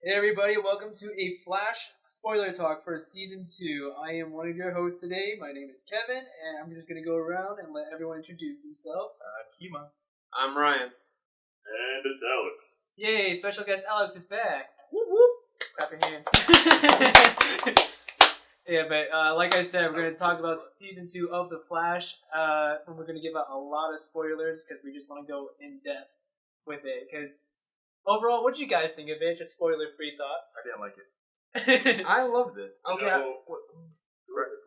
Hey everybody, welcome to a Flash spoiler talk for season 2. I am one of your hosts today. My name is Kevin, and I'm just going to go around and let everyone introduce themselves. Keimon. I'm Ryan. And it's Alex. Yay, special guest Alex is back. Whoop whoop. Clap your hands. Yeah, but like I said, we're going to talk about season 2 of The Flash, and we're going to give out a lot of spoilers because we just want to go in depth with it. Because overall, what did you guys think of it? Just spoiler-free thoughts. I didn't like it. I loved it. Okay.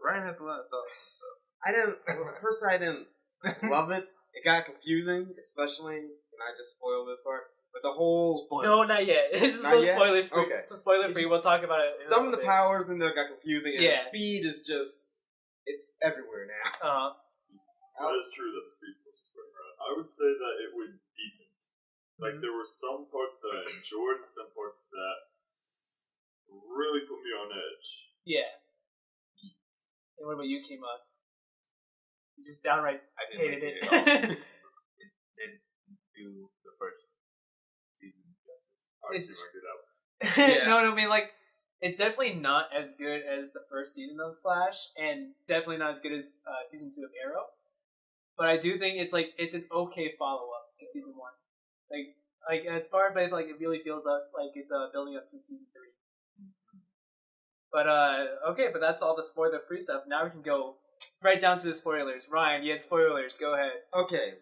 Ryan has a lot of thoughts and stuff. I didn't. Personally, I didn't love it. It got confusing, especially, and I just spoiled this part. But the whole No, not yet. This is Not so yet? spoilers free. Okay. So spoiler free. We'll talk about it. some of the powers in there got confusing, and Yeah. the speed is just—it's everywhere now. That is true that the Speed Force is going around. I would say that it was decent. Like, there were some parts that I enjoyed and some parts that really put me on edge. Yeah. And what about you, Keimon? You just downright I didn't hated like it. it at all. It didn't do the first season justice. I It's- figured it out. Yeah. No, I mean, like, it's definitely not as good as the first season of Flash, and definitely not as good as season 2 of Arrow. But I do think it's an okay follow up to season 1. Like as far as like it really feels like it's building up to season 3. But okay, but that's all the spoiler free stuff. Now we can go right down to the spoilers. Ryan, you had spoilers. Go ahead. Okay,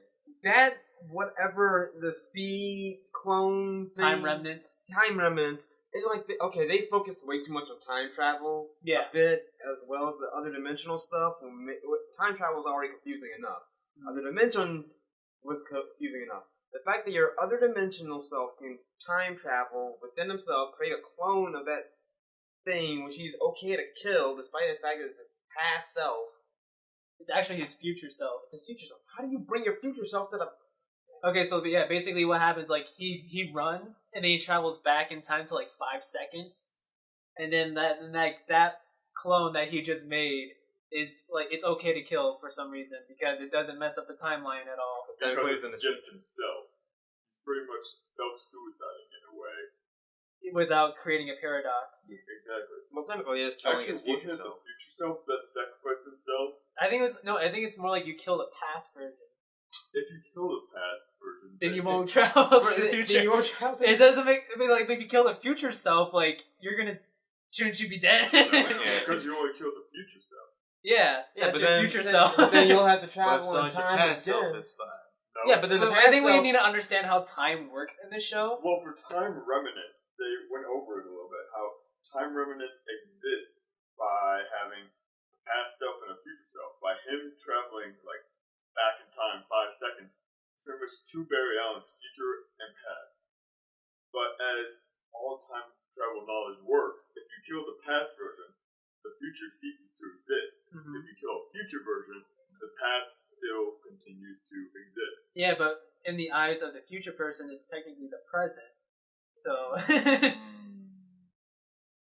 that whatever the speed clone thing, Time remnants. time remnant. It's like they focused way too much on time travel. Yeah. A bit, as well as the other dimensional stuff. Time travel was already confusing enough. Other dimension was confusing enough. The fact that your other dimensional self can time travel within himself, create a clone of that thing, which he's okay to kill, despite the fact that it's his past self. It's actually his future self. It's his future self. How do you bring your future self to the... Okay, so yeah, basically what happens, like, he runs, and then he travels back in time to, like, 5 seconds, and then that clone that he just made is, like, it's okay to kill for some reason, because it doesn't mess up the timeline at all. Because it's just himself. He's pretty much self-suiciding in a way. Without creating a paradox. Exactly. Well, technically, he is killing Actually, his future wasn't it self. the future self that sacrificed himself? I think it's more like you kill the past version. If you kill the past version, Then you won't travel to the Then future. you won't travel to It doesn't make, I mean, like, if you kill the future self, like, shouldn't you be dead? Because you only killed the future self. Yeah, that's but your then, future then, self. then you'll have to But travel in if someone's time past self, again. it's fine. No. Yeah, but Then the I think we past need to understand how time works in this show. Well, for time remnant, they went over it a little bit. How time remnant exists by having a past self and a future self. By him traveling like back in time 5 seconds, it's pretty much two Barry Allens, future and past. But as all time travel knowledge works, if you kill the past version, the future ceases to exist. Mhm. If you kill a future version, the past still continues to exist. Yeah, but in the eyes of the future person, it's technically the present. So,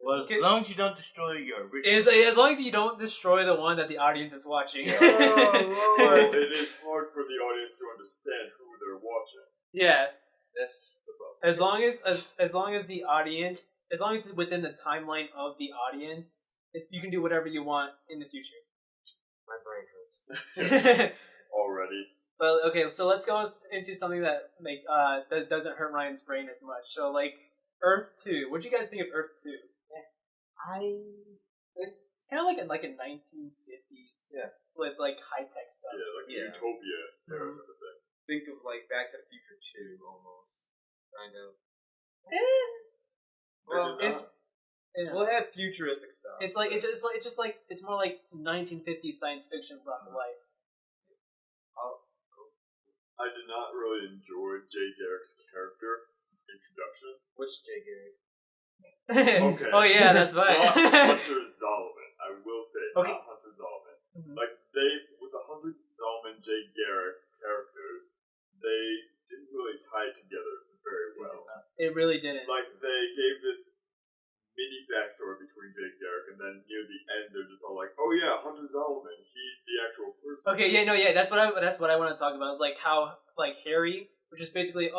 Well, as long as you don't destroy your original. as long as you don't destroy the one that the audience is watching. Oh, Well, Lord. it is hard for the audience to understand who they're watching. Yeah, That's the problem. as long as the audience, as long as it's within the timeline of the audience, you can do whatever you want in the future. My brain hurts. Already. But okay, so let's go into something that that doesn't hurt Ryan's brain as much. So like Earth 2. What do you guys think of Earth 2? It's kind of like a 1950s, Yeah. with like high tech stuff. Yeah, like Yeah. Utopia era Mhm. type of thing. Think of like Back to the Future 2, almost. Kind of. Well, Maybe it's not. yeah. Well, it had futuristic stuff. It's more like 1950s science fiction brought to life. I did not really enjoy Jay Garrick's character introduction. Which Jay Gary? Okay. Oh yeah, that's right. Not Hunter Zolomon. I will say, Okay. not Hunter Zolomon. Mhm. Like, with the Hunter Zolomon, Jay Garrick characters, they didn't really tie it together very well. It really didn't. Like, they gave this mini backstory between Jay Garrick, and then near the end, they're just all like, "Oh yeah, Hunter Zolomon, he's the actual person." Okay, yeah, no, yeah, that's what I want to talk about. Is like how like Harry which is basically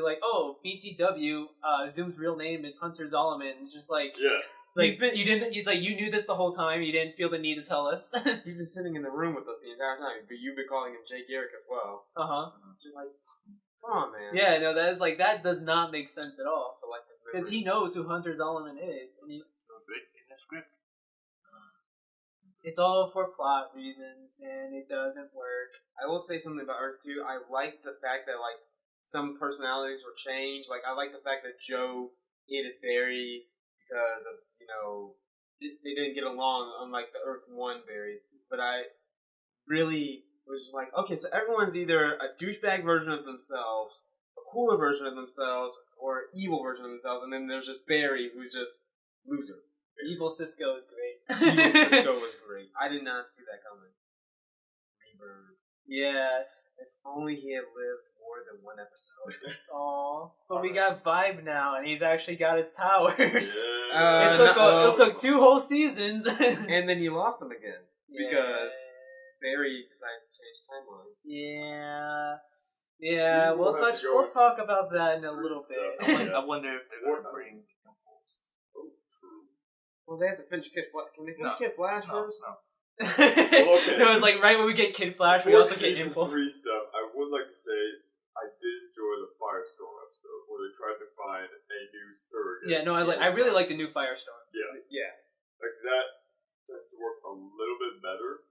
like, oh, BTW, Zoom's real name is Hunter Zolomon. It's just like, Yeah. like you didn't. He's like, you knew this the whole time. You didn't feel the need to tell us. He's been sitting in the room with us the entire time, but you've been calling him Jake Garrick as well. Just like, come on, man. Yeah, no, that is like that does not make sense at all. Selective Because memory. he knows who Hunter Zolomon is. And It was written in the script. it's all for plot reasons, and it doesn't work. I will say something about Earth 2. I like the fact that, like, some personalities were changed. Like, I like the fact that Joe hated Barry because of, you know, they didn't get along, unlike the Earth 1 Barry. But I really was just like, okay, so everyone's either a douchebag version of themselves, a cooler version of themselves, or an evil version of themselves, and then there's just Barry, who's just loser. Evil Cisco is great. Evil Cisco was great. I did not see that coming. Rebirth. Yeah. If only he had lived more than one episode. Aw. But we got Vibe now, and he's actually got his powers. Yeah. It took 2 whole seasons. And then you lost him again. Yeah. Because Barry decided to change timelines. Yeah. Yeah, We'll have to go we'll into talk about season that in a 3 little stuff. bit. I wonder if they're going to bring Oh, true. Well, they have to finish Kid Flash. Can they finish No. Kid Flash No, first? no. It was like right when we get Kid Flash, we Before also get season Impulse. 3 stuff, I would like to say I did enjoy the Firestorm episode where they tried to find a new surrogate. Yeah, no, I really like the new Firestorm. Yeah. Yeah. Like that tends to work a little bit better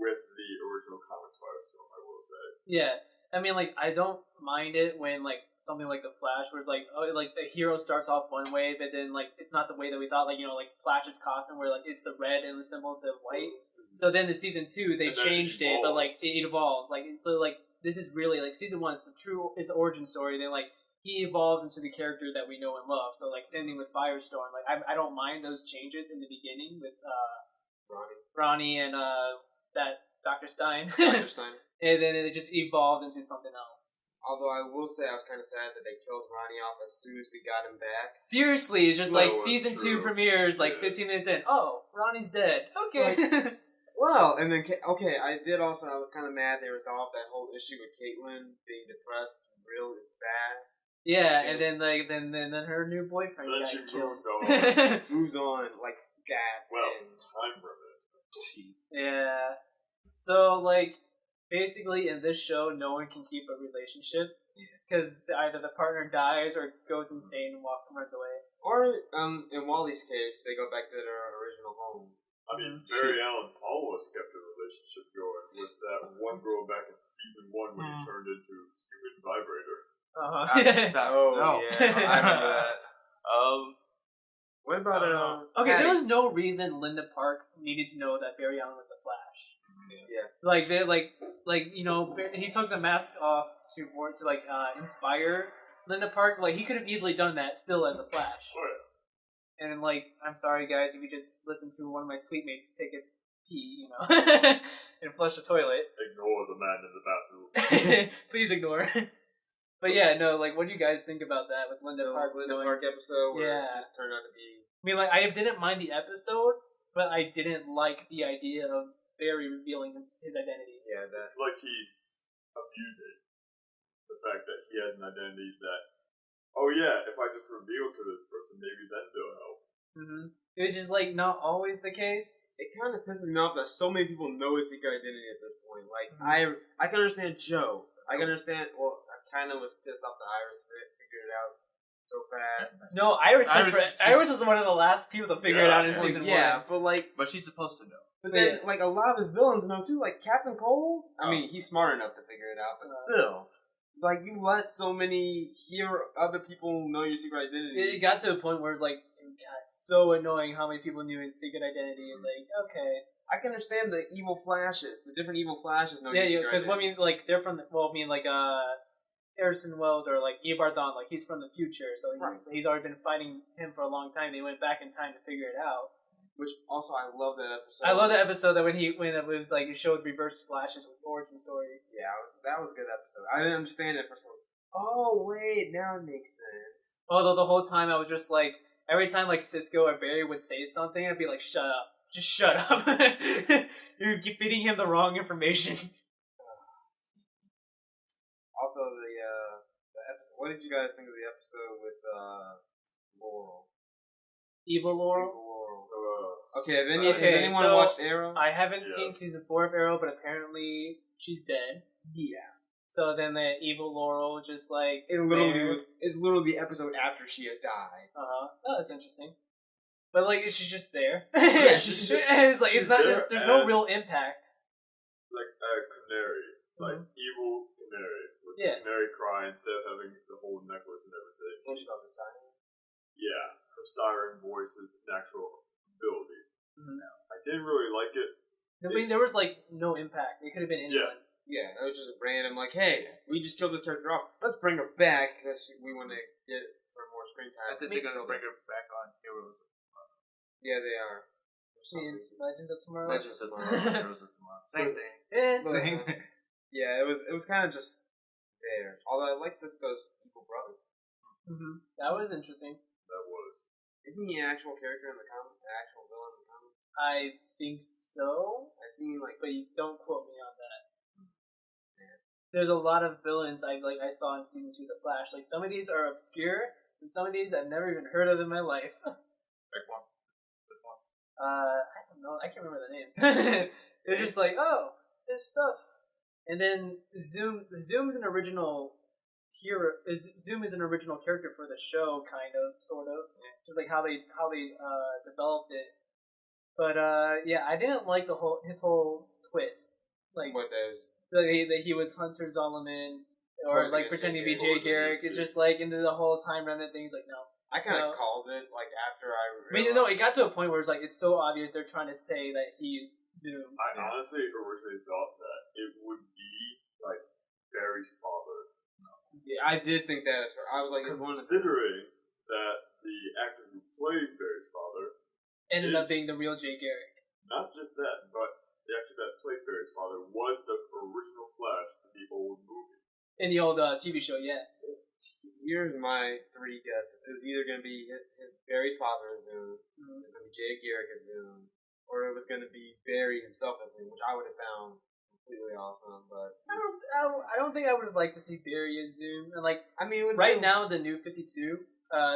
with the original comics Firestorm, I will say. Yeah, I mean, like, I don't mind it when, like, something like The Flash, where it's like, oh, like, the hero starts off one way, but then, like, it's not the way that we thought, like, you know, like, Flash's costume, where, like, it's the red and the symbol instead of white. So then in season 2, they And then changed it, but, like, it evolves. Like, so, like, this is really, like, season 1 is it's the origin story, then, like, he evolves into the character that we know and love. So, like, same thing with Firestorm. Like, I don't mind those changes in the beginning with, Ronnie and, that Dr. Stein. Dr. Stein. And then it just evolved into something else. Although I will say I was kind of sad that they killed Ronnie off as soon as we got him back. Seriously, it's just No, like it's season 2 true. premieres, like Yeah. 15 minutes in. Oh, Ronnie's dead. Okay. Well, and then, okay, I was kind of mad they resolved that whole issue with Caitlyn being depressed real fast. yeah, and then like then her new boyfriend Then got she killed. moves on. Moves on like that. Well, and time remnant. Yeah. So like basically in this show, no one can keep a relationship because either the partner dies or goes insane and runs away. or, in Wally's case, they go back to their original home. I mean, Barry Allen almost kept a relationship going with that one girl back in season 1 when he turned into human vibrator. Oh, No. yeah, I remember that. What about, Okay, Patty? there was no reason Linda Park needed to know that Barry Allen was the Flash. Yeah. Like they like you know he took the mask off to inspire Linda Park. Like he could have easily done that still as a Flash. Oh, yeah. And like I'm sorry guys if you just listen to one of my suite mates take a pee, you know, and flush the toilet. Ignore the man in the bathroom. Please ignore. But yeah, no, like what do you guys think about that with Linda The Park? Linda knowing- Park episode where Yeah. it just turned out to be... I mean, like I didn't mind the episode, but I didn't like the idea of Barry revealing his identity. Yeah, It's like he's abusing the fact that he has an identity that, oh yeah, if I just reveal to this person, maybe then they'll help. Mm-hmm. It was just like not always the case. It kind of pisses me off that so many people know his secret identity at this point. Like, I can understand Joe. I can understand... Well, I kind of was pissed off that Iris figured it out so fast. No, Iris was one of the last people to figure it Yeah. out in Well, season yeah, 1. but like... But she's supposed to know. But then, Yeah. like, a lot of his villains know too. Like, Captain Cole? I mean, he's smart enough to figure it out, but still. Like, you let so many other people know your secret identity. It got to a point where it's like, it got so annoying how many people knew his secret identity. It's like, okay. I can understand the evil flashes. The different evil flashes know your Yeah, secret because, identity. I mean, like, they're from, Harrison Wells or, like, Eobardon, like, he's from the future, so he's already been fighting him for a long time. They went back in time to figure it out. Which, also, I love that episode. I love that episode that when it was, like, it showed reverse flashes with origin story. Yeah, that was a good episode. I didn't understand it first. Oh, wait, now it makes sense. Although the whole time I was just like, every time like Cisco or Barry would say something, I'd be like, "Shut up! Just shut up! You're feeding him the wrong information." Also, the episode. What did you guys think of the episode with Laurel? Evil Laurel. Evil Laurel. Uh, Okay, has Okay, anyone so watched Arrow? I haven't Yes. seen season 4 of Arrow, but apparently she's dead. Yeah. So then the evil Laurel just like It literally was. It's literally the episode after she has died. Oh, that's interesting. But like, she's just there. Yeah, it's like she's it's not. there There's no as- real impact. like a canary, like evil canary, with Yeah. the canary cry instead of having the whole necklace and everything. What you call the siren? Yeah, her siren voice is natural ability. Mhm. I didn't really like it. I mean, there was like no impact. It could have been anyone. Yeah, it was just random. Like, hey, we just killed this character off. Let's bring her back because we want to get for more screen time. I think they're gonna bring her back on Heroes. Yeah, they are. I mean, Legends of Tomorrow. Legends of Tomorrow. Tomorrow. Heroes of Tomorrow. Same thing. Eh. Same thing. Yeah, it was kind of just there. Although I like Cisco's evil brother. That was interesting. That was. Isn't he an actual character in the comic? An actual villain in the comic? I think so, I've seen like but you don't quote me on that. There's a lot of villains I saw in season 2 of The Flash. Like some of these are obscure, and some of these I've never even heard of in my life. Pick one. Pick one. I don't know. I can't remember the names. They're just like, oh, there's stuff. And then Zoom's an original hero. Zoom is an original character for the show, kind of, sort of. Just like how they developed it. But yeah, I didn't like his whole twist. Like what the that he was Hunter Zolomon, or Posing like as pretending to Jay be Jay Garrick. It's just like into the whole time remnant thing. He's like, no. I kind of No. called it like after I. I mean, no, it got to a point where it's like it's so obvious they're trying to say that he's Zoom. I honestly originally thought that it would be like Barry's father. Yeah, I did think that. I was like, it's one of the. Considering that the actor who plays Barry's father, Ended up being the real Jay Garrick. not just that, but the actor that played Barry's father was the original Flash in the old movie. In the old TV show, yeah. Here's my 3 guesses. It was either going to be Barry's father as Zoom, it was going to be Jay Garrick as Zoom, or it was going to be Barry himself as Zoom, which I would have found completely awesome. But I don't think I would have liked to see Barry as Zoom. And like I mean, right now, the New 52,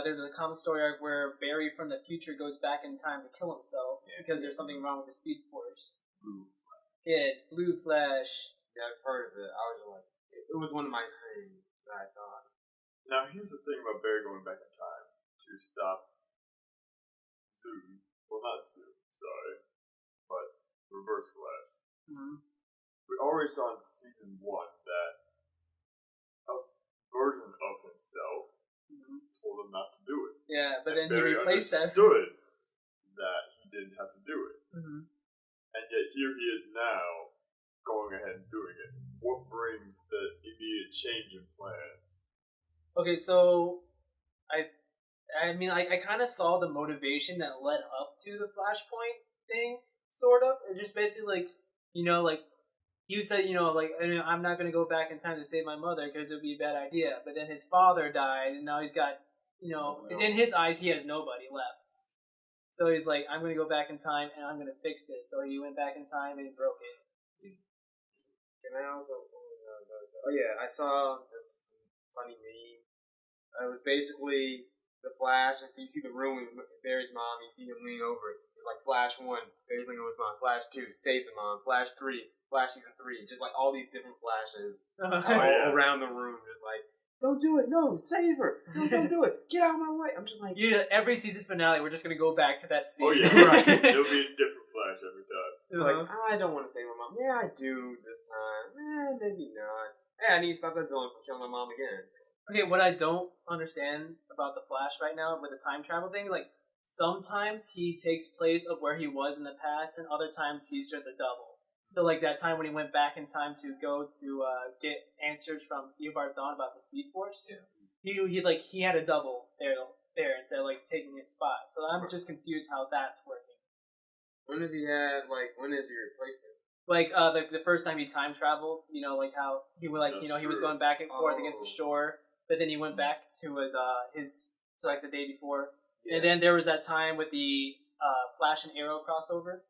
there's a comic story arc where Barry from the future goes back in time to kill himself because there's something wrong with the Speed Force. Yeah, it's Blue Flash. Yeah, I've heard of it. I was like, it was one of my things that I thought. Now, here's the thing about Barry going back in time to stop Zoom. Well, not Zoom, sorry, but Reverse Flash. Mm-hmm. We already saw in season 1 that a version of himself told him not to do it. Yeah, but then Barry he replaced that. understood that he didn't have to do it. Mm-hmm. And yet here he is now going ahead and doing it. What brings the immediate change in plans? Okay, so I mean, I kind of saw the motivation that led up to the Flashpoint thing, sort of. It just basically like, like he said, like I'm not gonna go back in time to save my mother because it would be a bad idea. But then his father died, and now he's got, in his eyes he has nobody left. So he's like, I'm gonna go back in time and I'm gonna fix this. So he went back in time and he broke it. Can I also? Oh yeah, I saw this funny meme. It was basically the Flash, and so you see the room with Barry's mom. You see him lean over it. It's like Flash 1, Barry's leaning over his mom. Flash 2, saves the mom. Flash 3, Flash season 3. Just like all these different flashes all around the room. Just like, don't do it. No, save her. No, don't do it. Get out of my way. I'm just like, Every season finale, we're just gonna go back to that scene. Oh yeah, Right. It'll be a different Flash every time. like, I don't want to save my mom. Yeah, I do this time. Maybe not. Yeah, I need to stop that villain from killing my mom again. Okay, what I don't understand about the Flash right now with the time travel thing, like sometimes he takes place of where he was in the past, and other times he's just a double. So like that time when he went back in time to go to get answers from Eobard Thawne about the Speed Force, he had a double there instead of like taking his spot. So I'm just confused how that's working. When is he replacement? Like the first time he time traveled, like how he would he was going back and forth against the shore, but then he went back to his the day before, and then there was that time with the Flash and Arrow crossover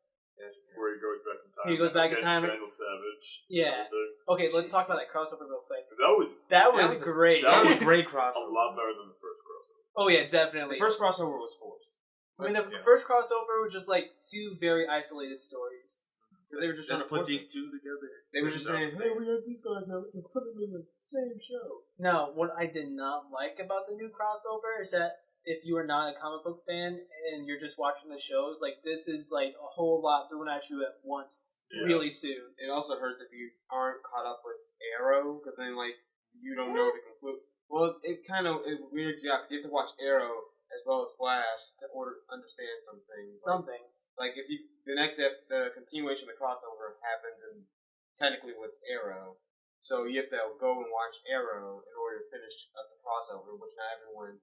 where he goes back in time. He goes back in against time. Vandal Savage. Yeah. Everything. Okay, let's talk about that crossover real quick. That That was was great. That was a was great a crossover. lot better than the first crossover. Oh yeah, definitely. The first crossover was forced. I mean, the Yeah. first crossover was just like two very isolated stories. They were just trying Let's to put force these it. two together. They were just saying, "Hey, we have these guys now. We can put them in the same show." Now, what I did not like about the new crossover is that if you are not a comic book fan and you're just watching the shows, like this is like a whole lot thrown at you at once, Yeah. really soon. It also hurts if you aren't caught up with Arrow, because then like you don't know the conclusion. Well, it kind of weirds you out because you have to watch Arrow as well as Flash to understand some things. Some things. Like if you the continuation of the crossover happens in technically with Arrow, so you have to go and watch Arrow in order to finish up the crossover, which not everyone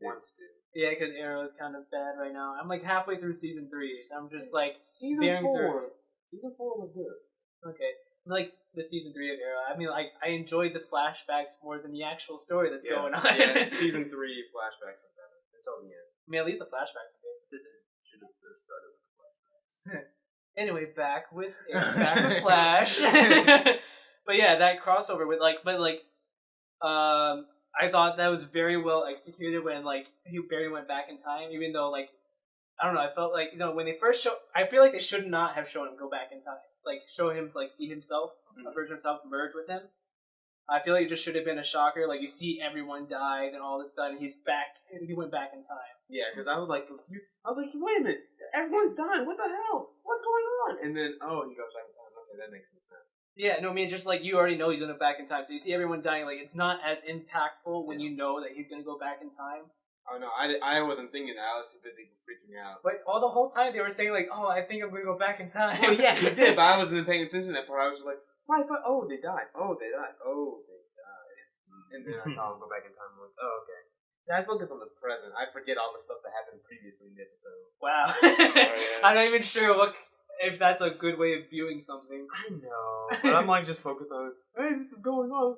wants to. Yeah, because Arrow is kind of bad right now. I'm like halfway through season 3, so I'm just like Season bearing through. 4. Season 4 was good. Okay. Like the season 3 of Arrow. I mean, like I enjoyed the flashbacks more than the actual story that's going on. Yeah, season 3 flashbacks are better until the end. I mean, at least the flashbacks are good. Should have started with the flashbacks. Anyway, back with Flash. But yeah, that crossover with I thought that was very well executed when like Barry went back in time, even though like I don't know, I felt like when they first I feel like they should not have shown him go back in time, like show him like see himself, a version of himself merge with him. I feel like it just should have been a shocker, like you see everyone die, then all of a sudden he went back in time. Yeah, because I was like confused. I was like, wait a minute, everyone's dying. What the hell? What's going on? And then he goes back in time. Okay, that makes sense now. Yeah, no, I mean, just like you already know he's gonna go back in time, so you see everyone dying. Like it's not as impactful when you know that he's gonna go back in time. Oh no, I wasn't thinking that. I was too busy freaking out. But all the whole time they were saying like, "Oh, I think I'm gonna go back in time." Oh yeah, he did, but I wasn't paying attention to that part. I was just like, oh, they died. Oh, they died. Oh, they died. And then I saw him go back in time. I'm like, oh, okay. See, I focus on the present. I forget all the stuff that happened previously in the episode. Wow. yeah. I'm not even sure if that's a good way of viewing something. I know, but I'm like just focused on, hey, this is going on,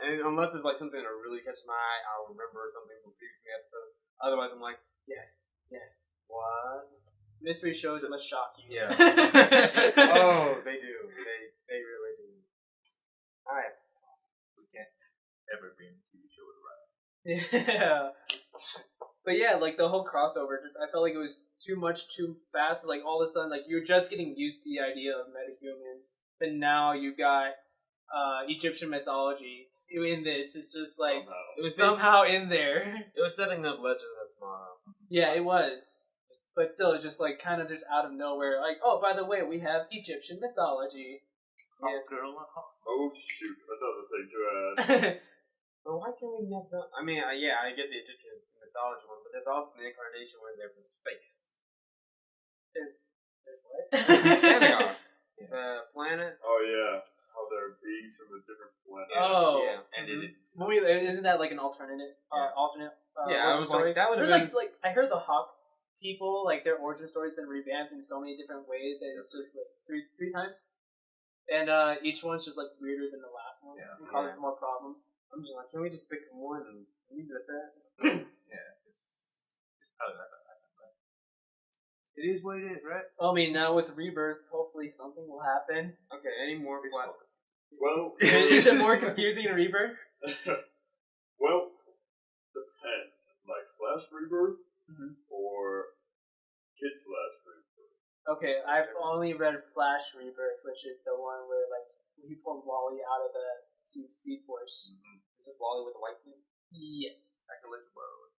and unless it's like something that really catches my eye, I'll remember something from the previous episode. Otherwise, I'm like, yes, what? Mystery shows must shock you. Yeah. Oh, they do. They really do. We can't ever be in a TV show with a rival. Yeah. But yeah, like the whole crossover, I felt like it was too much, too fast. Like all of a sudden, like you're just getting used to the idea of metahumans, but now you got Egyptian mythology in this. It's just like It was somehow in there. It was setting up Legend of Tomorrow. Yeah, it was. But still, it's just like kind of just out of nowhere. Like, oh, by the way, we have Egyptian mythology. Hawk Girl and Hawk. Oh shoot, another thing to add. But why can't we have the? I mean, yeah, I get the Egyptian mythology one, but there's also the incarnation where they're from space. There's what? Pentagon. The planet. Oh yeah, how they're beings from a different planet. Oh, Yeah. And it Isn't that like an alternate? Alternate. Yeah, I origin was story? like, that would have There's been. like I heard the Hawk people, like their origin story's been revamped in so many different ways that it's just like three times, and each one's just like weirder than the last one and causes more problems. I'm just like, can we just stick to one and leave it at that? it's probably not gonna happen, but it is what it is, right? Well, I mean, now with Rebirth, hopefully something will happen. Okay, any more flat? Well, Is it more confusing in Rebirth? well, depends. Like Flash Rebirth or Kid Flash Rebirth. Okay, I've only read Flash Rebirth, which is the one where like he pulled Wally out of the Speed Force. Is this Wally with the white suit? Yes. I can let you borrow it.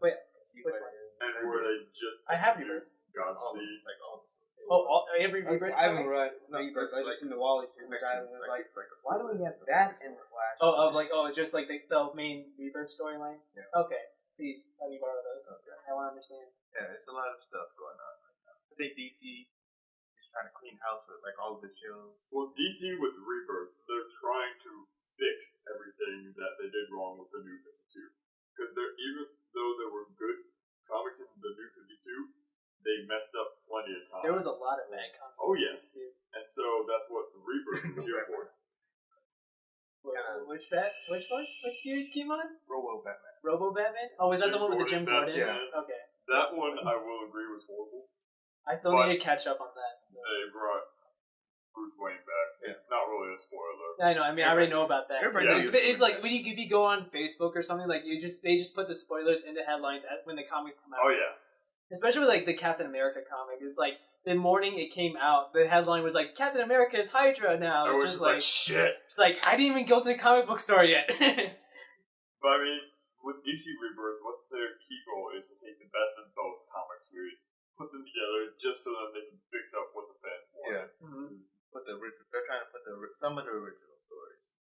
Wait, Confused which by one? it. And where they just I have introduced Godspeed. Like all every Rebirth? I haven't read No, Rebirth. I it's just like- seen the Wally suit, which I was like, it's like a why do we have that in the Flash? Just like the main Rebirth storyline? Yeah. Okay, please, let me borrow those. Okay. I want to understand. Yeah, it's a lot of stuff going on right now. I think DC is trying to clean house with like all of the shows. Well, DC with Rebirth, they're trying to fix everything that they did wrong with the New 52. Because even though there were good comics in the New 52, they messed up plenty of times. There was a lot of bad comics. Oh, yes. Too. And so that's what the Rebirth is here for. Which one? Which series came on? Robo Batman. Robo Batman? Oh, is that the one with the Jim Gordon? Batman. Okay. That one, I will agree, was horrible. I still need to catch up on that. So. They brought Bruce Wayne back. It's not really a spoiler. I know. I mean, I already know about that. It's like when if you go on Facebook or something, like they just put the spoilers into headlines when the comics come out. Oh yeah. Especially with like the Captain America comic, it's like the morning it came out, the headline was like Captain America is Hydra now. It was just like shit. It's like I didn't even go to the comic book store yet. But I mean, with DC Rebirth, what their key goal is to take the best of both comic series, put them together, just so that they can fix up what the fans want. Yeah. Mm-hmm. They're trying to put some of the original stories.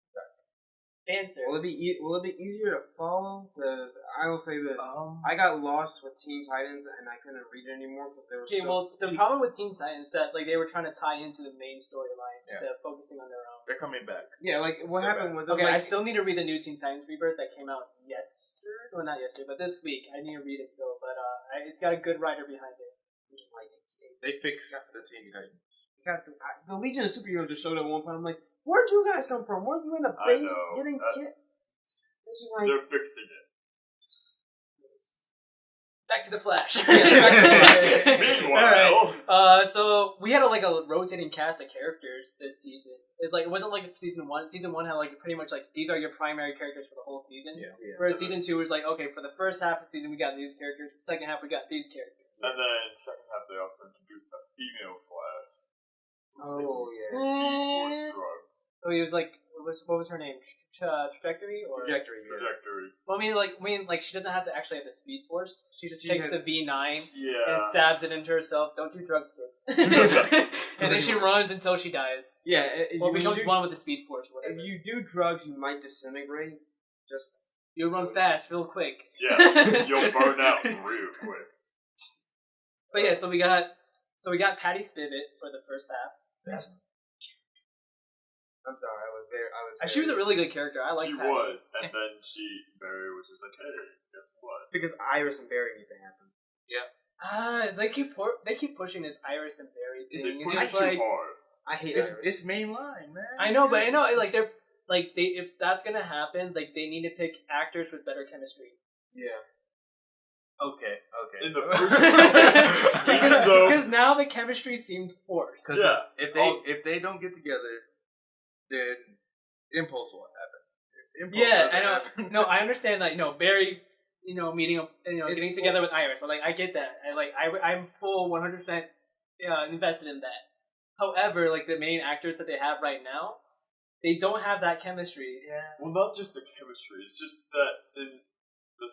Answer. Will it be easier to follow? Because I will say this: I got lost with Teen Titans and I couldn't read it anymore because there was. Okay, well, the problem with Teen Titans is that like they were trying to tie into the main storyline instead of focusing on their own. They're coming back. Yeah, like what happened was I still need to read the new Teen Titans Rebirth that came out yesterday. Well, not yesterday, but this week. I need to read it still, but it's got a good writer behind it. Which is like they fixed the Teen Titans. The Legion of Superheroes just showed up at one point. I'm like, where'd you guys come from? Weren't you in the base getting kit? It's just like they're fixing it. Back to the Flash. Meanwhile, so we had a rotating cast of characters this season. It wasn't like season one. Season one had like pretty much like these are your primary characters for the whole season. Yeah. Whereas season two was like, okay, for the first half of the season we got these characters. The second half we got these characters. And then second half they also introduced a female Flash. Oh yeah. Oh, he was like, what was her name? Trajectory or Trajectory. Well, I mean, like she doesn't have to actually have the Speed Force. She just takes the V9 and stabs it into herself. Don't do drugs, kids. And then she runs until she dies. Yeah. Becomes one with the Speed Force. Whatever. If you do drugs, you might disintegrate. You'll run fast, real quick. Yeah, you'll burn out real quick. But yeah, so we got Patty Spivot for the first half. Best. I'm sorry, I was there. She was a really good character. I like. She Patty. Was, and then Barry was just like, "Hey, guess what?" Because Iris and Barry need to happen. Yeah. They keep pushing this Iris and Barry thing. It's too hard. I hate Iris. Iris. It's mainline, man. I know, but if that's gonna happen, like they need to pick actors with better chemistry. Yeah. Okay. In the first because now the chemistry seems forced. Yeah. If they don't get together, then Impulse won't happen. I know. No, I understand that. Barry, meeting up, getting together with Iris. I get that. I'm full 100% invested in that. However, the main actors that they have right now, they don't have that chemistry. Yeah. Well, not just the chemistry. It's just that in the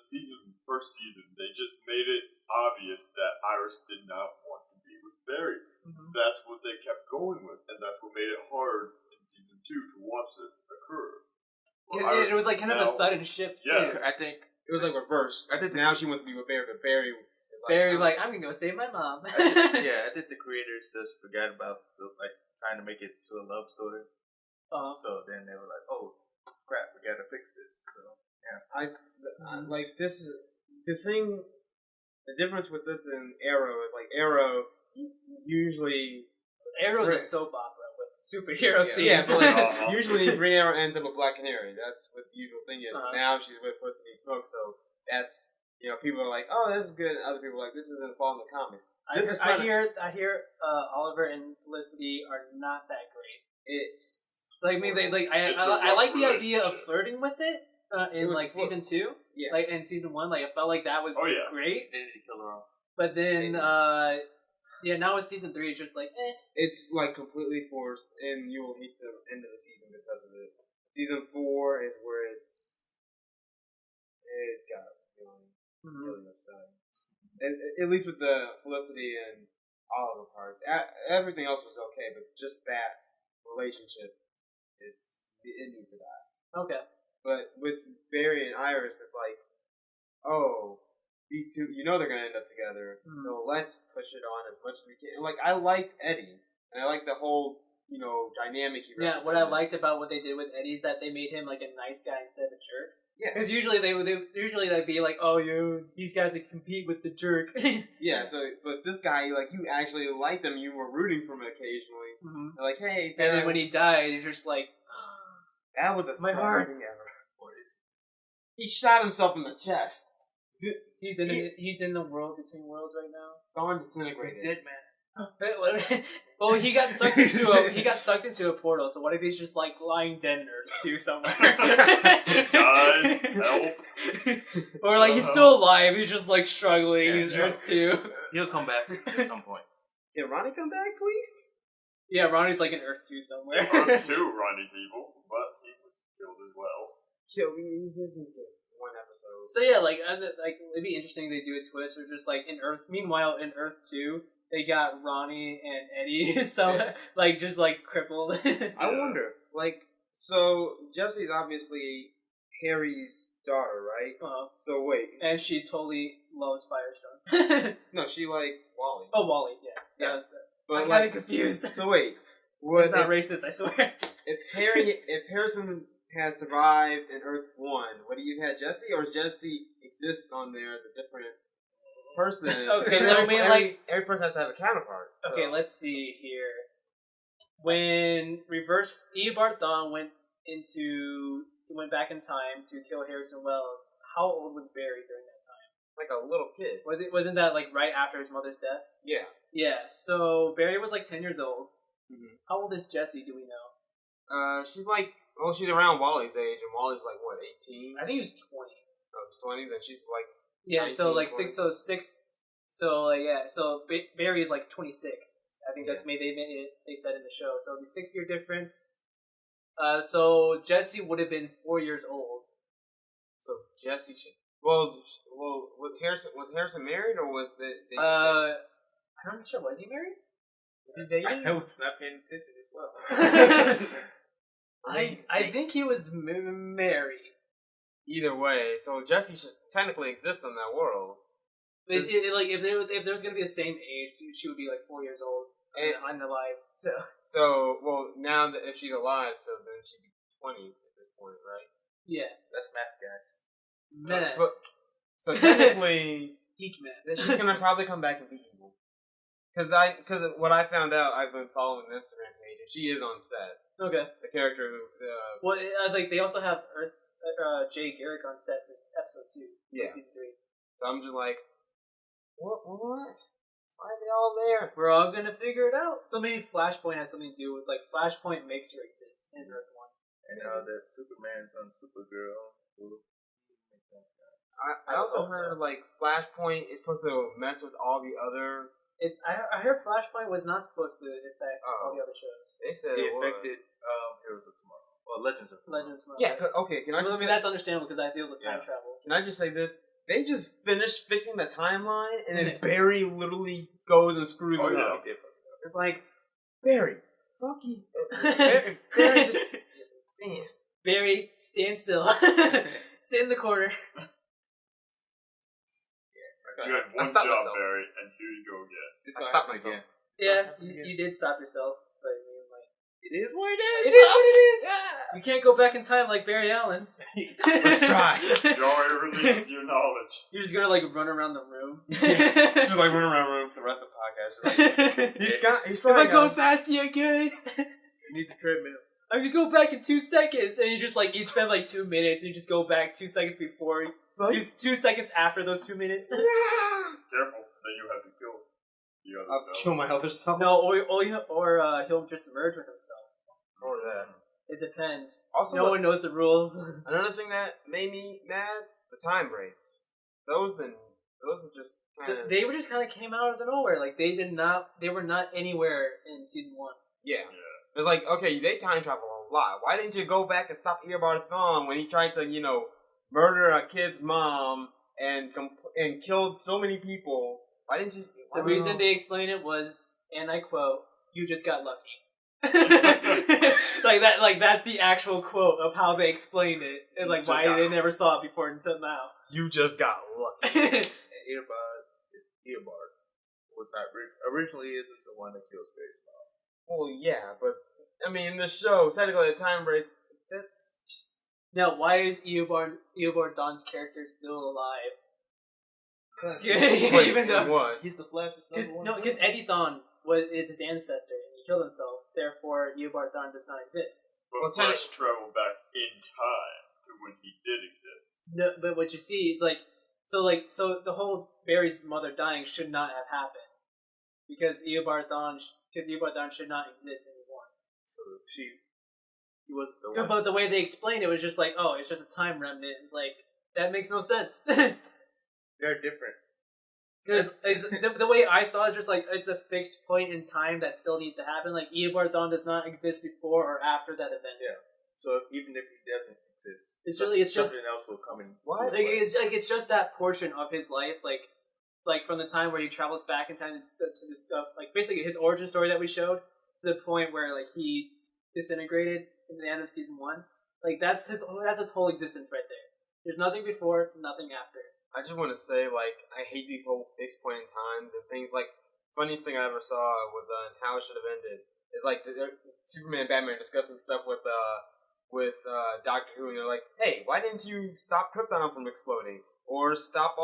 first season, they just made it obvious that Iris did not want to be with Barry. Mm-hmm. That's what they kept going with, and that's what made it hard in season 2 to watch this occur. It was kind of a sudden shift too. I think it was reversed. I think now she wants to be with Barry, but Barry is I'm gonna go save my mom. I think the creators just forgot about trying to make it to a love story. So then they were like, "Oh crap, we gotta fix this." So yeah, this is the thing. The difference with this and Arrow is Arrow usually Arrow's a soap opera with superhero scenes. Yeah, but usually Green Arrow ends up with Black Canary. That's what the usual thing is. Now she's with Felicity Smoke, so that's people are like, "Oh, this is good," and other people are like, "This isn't following the comics." I hear Oliver and Felicity are not that great. It's I like the idea of flirting with it in season 2. Yeah. In season 1, I felt like that was great. They need to kill her off. But then now with season 3 it's just It's completely forced, and you will hate the end of the season because of it. Season 4 is where it got really upsetting. At least with the Felicity and Oliver parts. Everything else was okay, but just that relationship, it needs to die. Okay. But with Barry and Iris, it's these two, they're going to end up together, so let's push it on as much as we can. I liked Eddie, and I liked the whole, dynamic he represented. Yeah, what I liked about what they did with Eddie is that they made him a nice guy instead of a jerk. Yeah. Because usually they'd be these guys that compete with the jerk. Yeah, but this guy, you actually liked him, you were rooting for him occasionally. Mm-hmm. Hey. And then when he died, you're just that was my heart. He shot himself in the chest. He's in the world between worlds right now. Gone disintegrated. He's dead, man. Well, he got sucked into a portal. So what if he's just like lying dead in Earth 2 somewhere? Guys, help! Or like he's still alive. He's just like struggling in Yeah. Earth 2. He'll come back at some point. Can Ronnie come back, please? Yeah, Ronnie's like in Earth 2 somewhere. Earth 2, Ronnie's evil, but he was killed as well. So he doesn't get one episode. So yeah, like it'd be interesting they do a twist or just like in Earth. Meanwhile, in Earth 2, they got Ronnie and Eddie, so like just like crippled. I wonder, like, so Jesse's obviously Harry's daughter, right? So wait, and she totally loves Firestorm. no, she like Wally. Oh, Wally, yeah. But I'm like, kind of confused. So wait, it's not racist, I swear. if Harrison had survived in Earth 1, would he have had Jesse, or does Jesse exist on there as a different person? Okay, every person has to have a counterpart. So. Okay, let's see here. When Eobard Thawne went back in time to kill Harrison Wells, how old was Barry during that time? Like a little kid. Wasn't that like right after his mother's death? Yeah. Yeah. So Barry was like 10 years old. Mm-hmm. How old is Jessie? Do we know? She's like, well, she's around Wally's age, and Wally's like what, 18? I think he was 20. Oh, he's 20. Then she's like. Yeah. 19, so like 20. 6. So like yeah. So Barry is like 26. I think that's they said in the show. So the 6-year difference. So Jessie would have been 4 years old. So Jessie should. Well, was Harrison married, or was they I'm not sure. Was he married? Was he dating? I was not paying attention as well. I think he was married. Either way, so Jessie should technically exist in that world. Like if there was gonna be the same age, she would be like 4 years old and alive. So well, now that if she's alive, so then she'd be 20 at this point, right? Yeah, that's math, guys. Man. So technically, geek man. Then she's gonna probably come back and be evil. Because what I found out, I've been following the Instagram page, and she is on set. Okay. The character who. Well, like they also have Jay Garrick on set for episode 2, season 3. So I'm just like, what? Why are they all there? We're all gonna figure it out. So maybe Flashpoint has something to do with like Flashpoint makes her exist in Earth 1. And now that Superman's on Supergirl. I also heard like Flashpoint is supposed to mess with all the other. I heard Flashpoint was not supposed to affect all the other shows. They said it affected Heroes of Tomorrow. Well, Legends of Tomorrow. Yeah. Okay. Can I just say that's understandable because I deal with time travel. Can I just say this? They just finished fixing the timeline, and then Barry literally goes and screws it up. It's like Barry, fuck you. Barry just man. Barry, stand still. Sit in the corner. You had one job, myself. Barry, and here you go again. I stopped myself. Yeah, you did stop yourself, but I mean, like, it is what it is. It is what it is. Yeah. You can't go back in time like Barry Allen. Let's try. Joy, release your knowledge. You're just gonna like run around the room. Just like run around the room for the rest of the podcast. Like, he's trying. Am I going fast yet, guys? You need the treadmill. I can go back in 2 seconds, and you just like you spend like 2 minutes, and you just go back 2 seconds before, 2 seconds after those 2 minutes. Careful, then you have to kill the other self. I have to kill my other self. No, or he'll just merge with himself. Or that. It depends. Also, no one knows the rules. Another thing that made me mad: the time breaks. Those were just kind of. They were just kind of came out of the nowhere. Like they were not anywhere in season 1. Yeah. It's like, okay, they time travel a lot. Why didn't you go back and stop Eobard Thawne when he tried to, murder a kid's mom and killed so many people? Why didn't you? The reason they explained it was, and I quote, "You just got lucky." Like that's the actual quote of how they explained it, and like why they never saw it before until now. You just got lucky. Eobard was not originally isn't the one that kills Barry's mom. Well, yeah, but I mean, in the show, technically, the time breaks. That's just... Now, why is Eobard Thawne's character still alive? Wait, even though what? He's the Flash. Because Eddie Thawne is his ancestor, and he killed himself. Therefore, Eobard Thawne does not exist. But Flash traveled back in time to when he did exist. No, but what you see is so the whole Barry's mother dying should not have happened. because Eobard Thawne should not exist anymore. So he wasn't the one. But the way they explained it was just like, oh, it's just a time remnant. It's like that makes no sense. They're different. Because the way I saw it is just like it's a fixed point in time that still needs to happen. Like Eobard Thawne does not exist before or after that event. Yeah. So even if he doesn't exist, it's just something else will come in. What? It's just that portion of his life, like from the time where he travels back in time to the stuff, like basically his origin story that we showed to the point where like he disintegrated in the end of season 1. Like that's his whole existence right there. There's nothing before, nothing after. I just want to say, like, I hate these whole fixed point in times and things. Like, funniest thing I ever saw was how it should have ended. It's like Superman and Batman discussing stuff with Doctor Who, and they're like, "Hey, why didn't you stop Krypton from exploding, or stop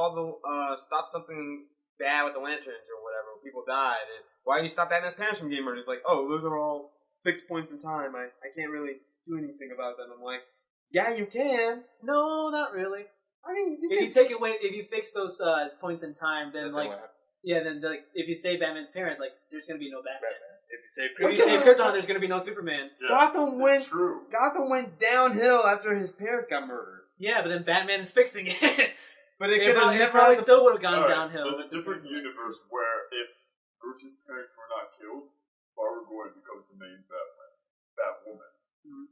stop something bad with the lanterns or whatever? People died, and why did you stop Batman's parents from getting murdered?" It's like, "Oh, those are all fixed points in time. I can't really do anything about them." I'm like, "Yeah, you can." No, not really. I mean, if you fix those points in time, then if you save Batman's parents, like there's gonna be no Batman. If you save Krypton, there's gonna be no Superman. Yeah, Gotham went downhill after his parents got murdered. Yeah, but then Batman's fixing it. But it probably still would have gone downhill. There's a different universe where if Bruce's parents were not killed, Barbara Gordon becomes the main Batwoman. Mm-hmm.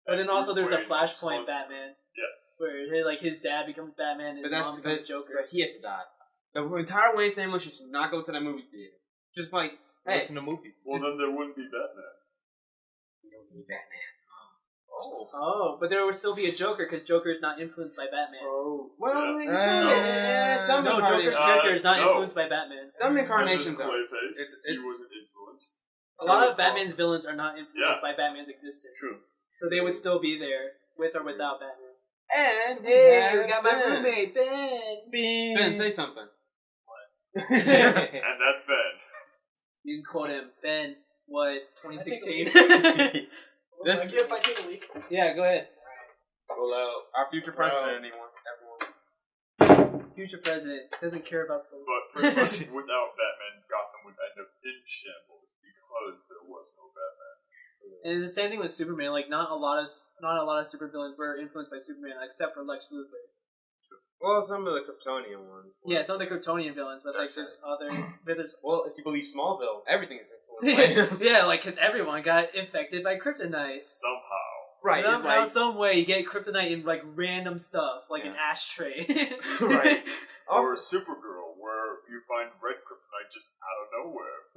But then also there's a Flashpoint Batman. Yeah. Where like his dad becomes Batman and his mom becomes Joker. But he has to die. The entire Wayne family should not go to that movie theater. Just like, hey, listen to movie. Well, then there wouldn't be Batman. You don't need Batman. Oh, but there would still be a Joker because Joker is not influenced by Batman. Oh, well, Joker's character is not influenced by Batman. Some incarnations are. He wasn't influenced. A lot of Batman's villains are not influenced by Batman's existence. True. So they would still be there with or without Batman. And hey, we got my roommate, Ben. Ben, say something. And that's Ben. You can quote him, Ben. What? 2016. This if I take a leak. Yeah, go ahead. Roll out. Our future president, everyone. Future president doesn't care about souls. But pretty much without Batman, Gotham would end up in shambles because there was no Batman. And it's the same thing with Superman. Like, not a lot of supervillains were influenced by Superman, except for Lex Luthor. Well, some of the Kryptonian ones. Yeah, some of the Kryptonian villains, but like there's other. Well, if you believe Smallville, everything is influenced. Yeah, like because everyone got infected by kryptonite Somehow. Right. Somehow, some way, you get kryptonite in like random stuff, like an ashtray. Right. Or Supergirl, where you find red kryptonite just out of nowhere.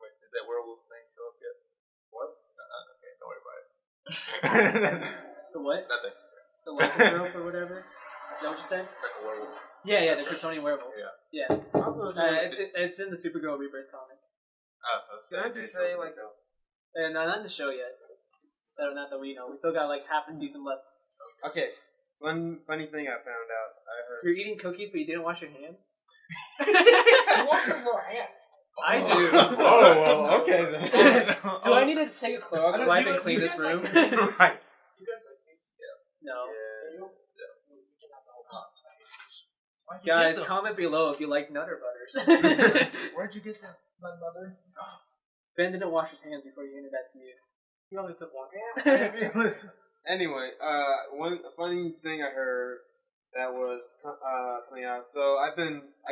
Wait, did that werewolf thing show up yet? What? Okay, don't worry about it. The what? Nothing. The lycanthrope or whatever? Is that what you said? It's like a werewolf. Yeah, the Kryptonian werewolf. Yeah. Also, It's in the Supergirl Rebirth comic. can I just say, like, And not in the show yet. Not that we know. We still got like half a season left. okay, funny thing I found out. I heard You're eating cookies, but you didn't wash your hands? Who washes their hands? I do. Oh, well, okay then. Do I need to take a Clorox wipe and clean this room? Right. You guys like pizza? No. You can have the whole box. Guys, comment below if you like Nutter Butters. Where'd you get that, my mother? Ben didn't wash his hands before he handed that to you. You only took one. Anyway, one funny thing I heard that was coming out. So I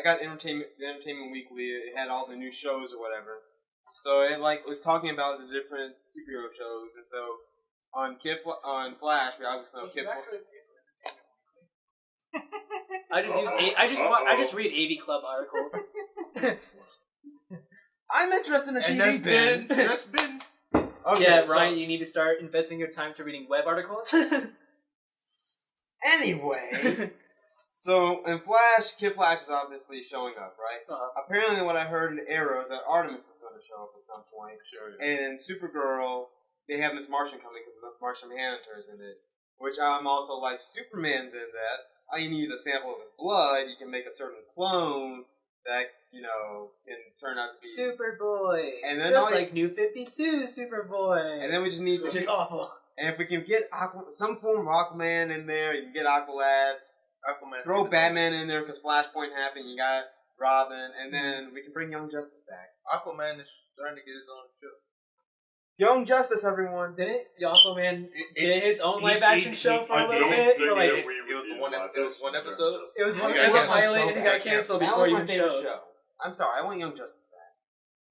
got the Entertainment Weekly. It had all the new shows or whatever. So it was talking about the different superhero shows, and so on Flash, we obviously know Kid. I just read AV Club articles. I'm interested in the TV, Ben. That's been. Okay, yeah, Ryan, you need to start investing your time to reading web articles. Anyway, so in Flash, Kid Flash is obviously showing up, right? Apparently, what I heard in Arrow is that Artemis is going to show up at some point. Sure. Yeah. And in Supergirl, they have Miss Martian coming because Martian Manhunter is in it. Which I'm also like, Superman's in that. All you need is a sample of his blood. You can make a certain clone that, can turn out to be Superboy. And then just like New 52 Superboy. And then we just need Which is awful. And if we can get some form of Aquaman in there, you can get Aqualad. Throw Batman in there because Flashpoint happened. You got Robin, and then we can bring Young Justice back. Aquaman is trying to get his own show. Young Justice, everyone. Didn't Aquaman get his own live action show for a little bit? For like, it was one episode. It was one He got pilot, and it got That canceled was before you my even favorite showed. show. I'm sorry, I want Young Justice back.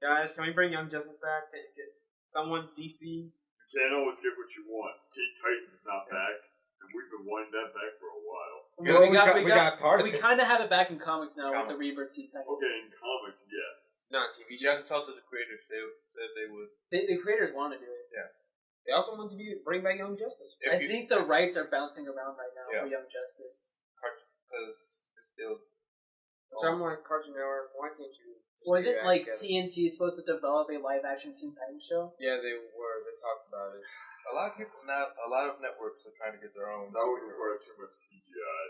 Guys, can we bring Young Justice back? Get someone DC. You can't always get what you want. Teen Titans is not back, and we've been wanting that back for a while. Well, we got part of We it. kind of have it back in comics now with the Rebirth Teen Titans. Okay, in comics, yes. Not TV You have to talk to the creators. They said they would. The creators want to do it. They also want to bring back Young Justice. I think the rights are bouncing around right now Yeah. for Young Justice. Because it's still. So I'm like, Cartoon Network, why can't you? Wasn't like TNT supposed to develop a live action Teen Titans show? Yeah, they were. They talked about it. A lot of people now. A lot of networks are trying to get their own. That would require too much CGI.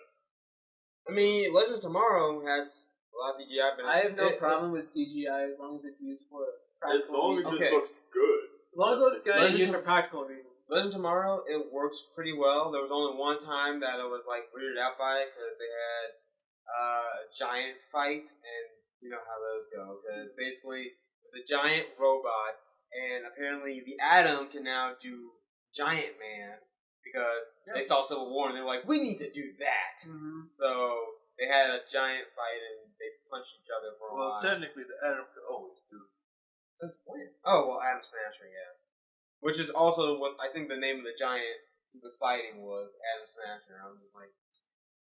I mean, Legends of Tomorrow has a lot of CGI, but I have no problem with CGI as long as it's used for As practical long as reasons. it looks good. As long as it looks good and Legends used of- for practical reasons. Legend of Tomorrow, it works pretty well. There was only one time that I was like weirded out by it because they had a giant fight, and you know how those go. Because basically, it's a giant robot, and apparently the Atom can now do Giant Man because they saw Civil War and they were like, we need to do that. Mm-hmm. So they had a giant fight and they punched each other for a Well, while. technically, the Atom could always do. Since when? Oh, well, Atom Smasher, yeah. Which is also what I think the name of the giant he was fighting was Atom Smasher. I was just like,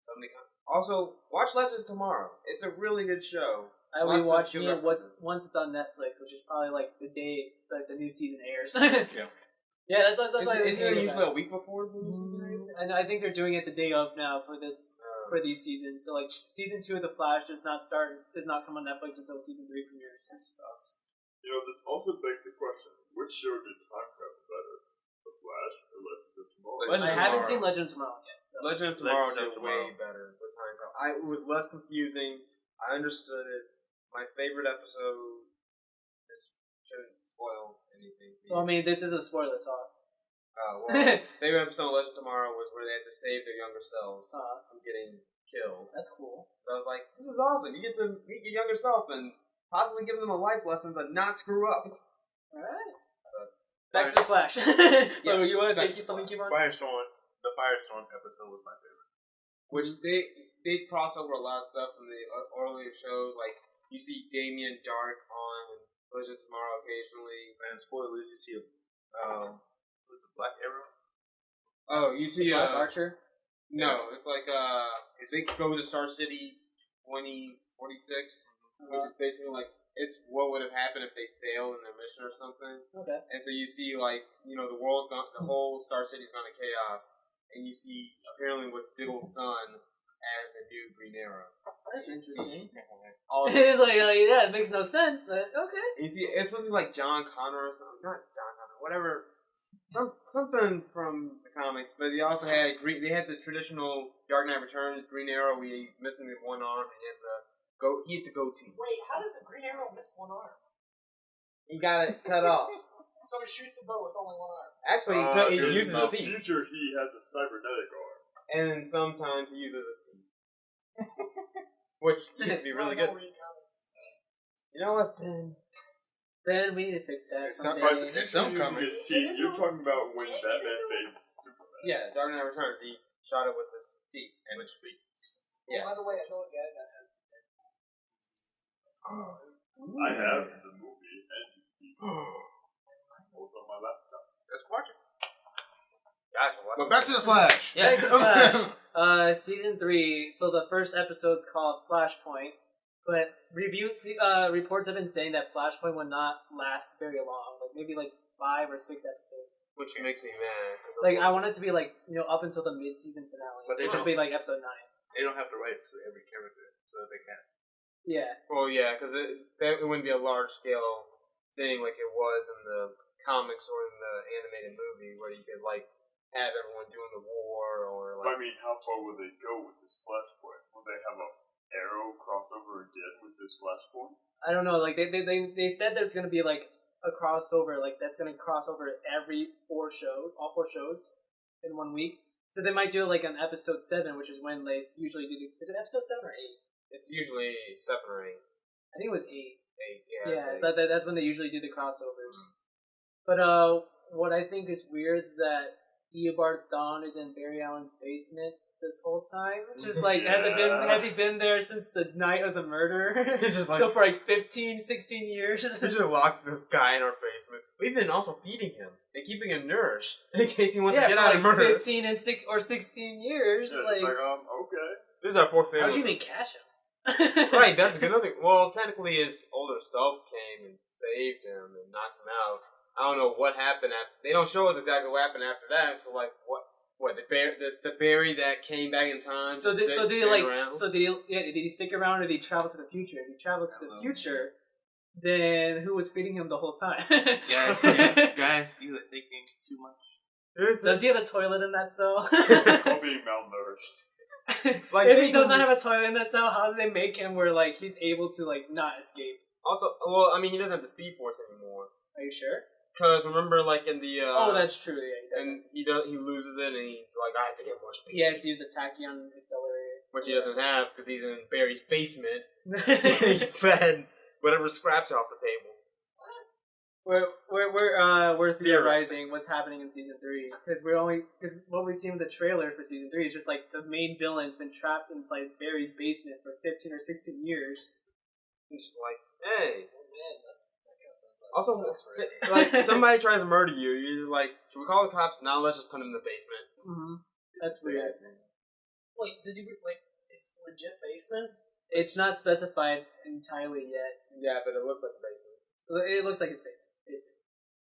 somebody. Also, watch Legends Tomorrow. It's a really good show. I'll be Lots of watching good it references. once it's on Netflix, which is probably like the day like the new season airs. Yeah. Yeah, that's like Isn't it usually a week before the new season? And I think they're doing it the day of now for this for these seasons. So like season 2 of The Flash does not come on Netflix until season 3 premieres. That sucks. You know, this also begs the question, which show did time travel better? The Flash or Legends of Tomorrow? Legends I of haven't Tomorrow. seen Legend of Tomorrow yet. So. Legend of Tomorrow Legends of did way Tomorrow. better with time travel. It was less confusing. I understood it. My favorite episode. This shouldn't spoil anything. Well, I mean, this is a spoiler talk. Favorite episode of Legend of Tomorrow was where they had to save their younger selves from getting killed. That's cool. So I was like, this is awesome. You get to meet your younger self and possibly give them a life lesson to not screw up. Alright. Back to The Flash. You want to say something, Keimon? The Firestorm episode was my favorite. Which they cross over a lot of stuff from the earlier shows. Like, you see Damien Dark on Legend of Tomorrow occasionally. And spoilers, you see with the Black Arrow. Oh, you see Black Archer? No, it's like they go to Star City 2046, which is basically like it's what would have happened if they failed in their mission or something. Okay. And so you see like the world, the whole Star City's gone to chaos, and you see apparently what's Diggle's son as the new Green Arrow. That's interesting. All of It's like, yeah, it makes no sense, but okay. You see, it's supposed to be like John Connor or something. Not John Connor, whatever. Something from the comics. But they also had They had the traditional Dark Knight Returns Green Arrow where he's missing one arm and he had the goatee. Wait, how does a Green Arrow miss one arm? He got it cut off. So he shoots a bow with only one arm. Actually, he in uses the his teeth, future, he has a cybernetic arm. and sometimes he uses his teeth, which you have to be really good. I don't read comics. You know what? Then we need to fix that Some- someday. By the future some using comics. his teeth, you're talking about when Batman faced Superman. yeah, Dark Knight Returns. He shot it with his teeth and his feet. Yeah. By the way, I know a guy that has. I have the movie and both on my laptop. Let's watch it. Guys, we're watching. But back to the Flash. Yeah, it's Flash. Season 3. So the first episode's called Flashpoint, but reports have been saying that Flashpoint will not last very long, like maybe 5 or 6 episodes. Which makes me mad. Like I want it to be up until the mid-season finale, But they which would don't. be episode 9. They don't have the rights to every character, so they can't. Yeah. Well, yeah, because it wouldn't be a large scale thing like it was in the comics or in the animated movie, where you could have everyone doing the war or I mean, how far will they go with this Flashpoint? Will they have a Arrow crossover again with this Flashpoint? I don't know. They said there's gonna be a crossover that's gonna cross over every all 4 shows in 1 week. So they might do an episode 7, which is when they usually do. Is it episode 7 or 8? It's usually 7 or 8. I think it was 8. 8, Yeah, it's 8. that's when they usually do the crossovers. But what I think is weird is that Eobard Thawne is in Barry Allen's basement this whole time. It's just like, has he been there since the night of the murder? He's just like, so for like 15, 16 years? We just locked this guy in our basement. We've been also feeding him and keeping him nourished in case he wants to get out of murder. 15 and 16 years. Yeah, like, okay. This is our 4th family. How'd you even catch him? Right, that's a good thing. Well, technically his older self came and saved him and knocked him out. I don't know what happened after. They don't show us exactly what happened after that. So like, what the Barry that came back in time? So did he stick around or did he travel to the future? If he traveled to the future, then who was feeding him the whole time? Guys, you are thinking too much. Does he have a toilet in that cell? Call being malnourished. Like, if he does not have a toilet in that cell, how do they make him where like he's able to like not escape? Also, well, I mean, he doesn't have the Speed Force anymore. Are you sure? Because remember, like in the oh, that's true. Yeah, he loses it, and he's like, I have to get more speed. He has to use a tachyon accelerator, which he doesn't have because he's in Barry's basement. He fed whatever scraps off the table. We're theorizing what's happening in season 3 because what we've seen with the trailer for season 3 is just like the main villain's been trapped inside Barry's basement for 15 or 16 years. It's just like, hey. Also, like somebody tries to murder you, you're like, should we call the cops? No, let's just put him in the basement. Mm-hmm. That's weird. Wait, does he his legit basement? It's not specified entirely yet. Yeah, but it looks like a basement. It looks like his basement.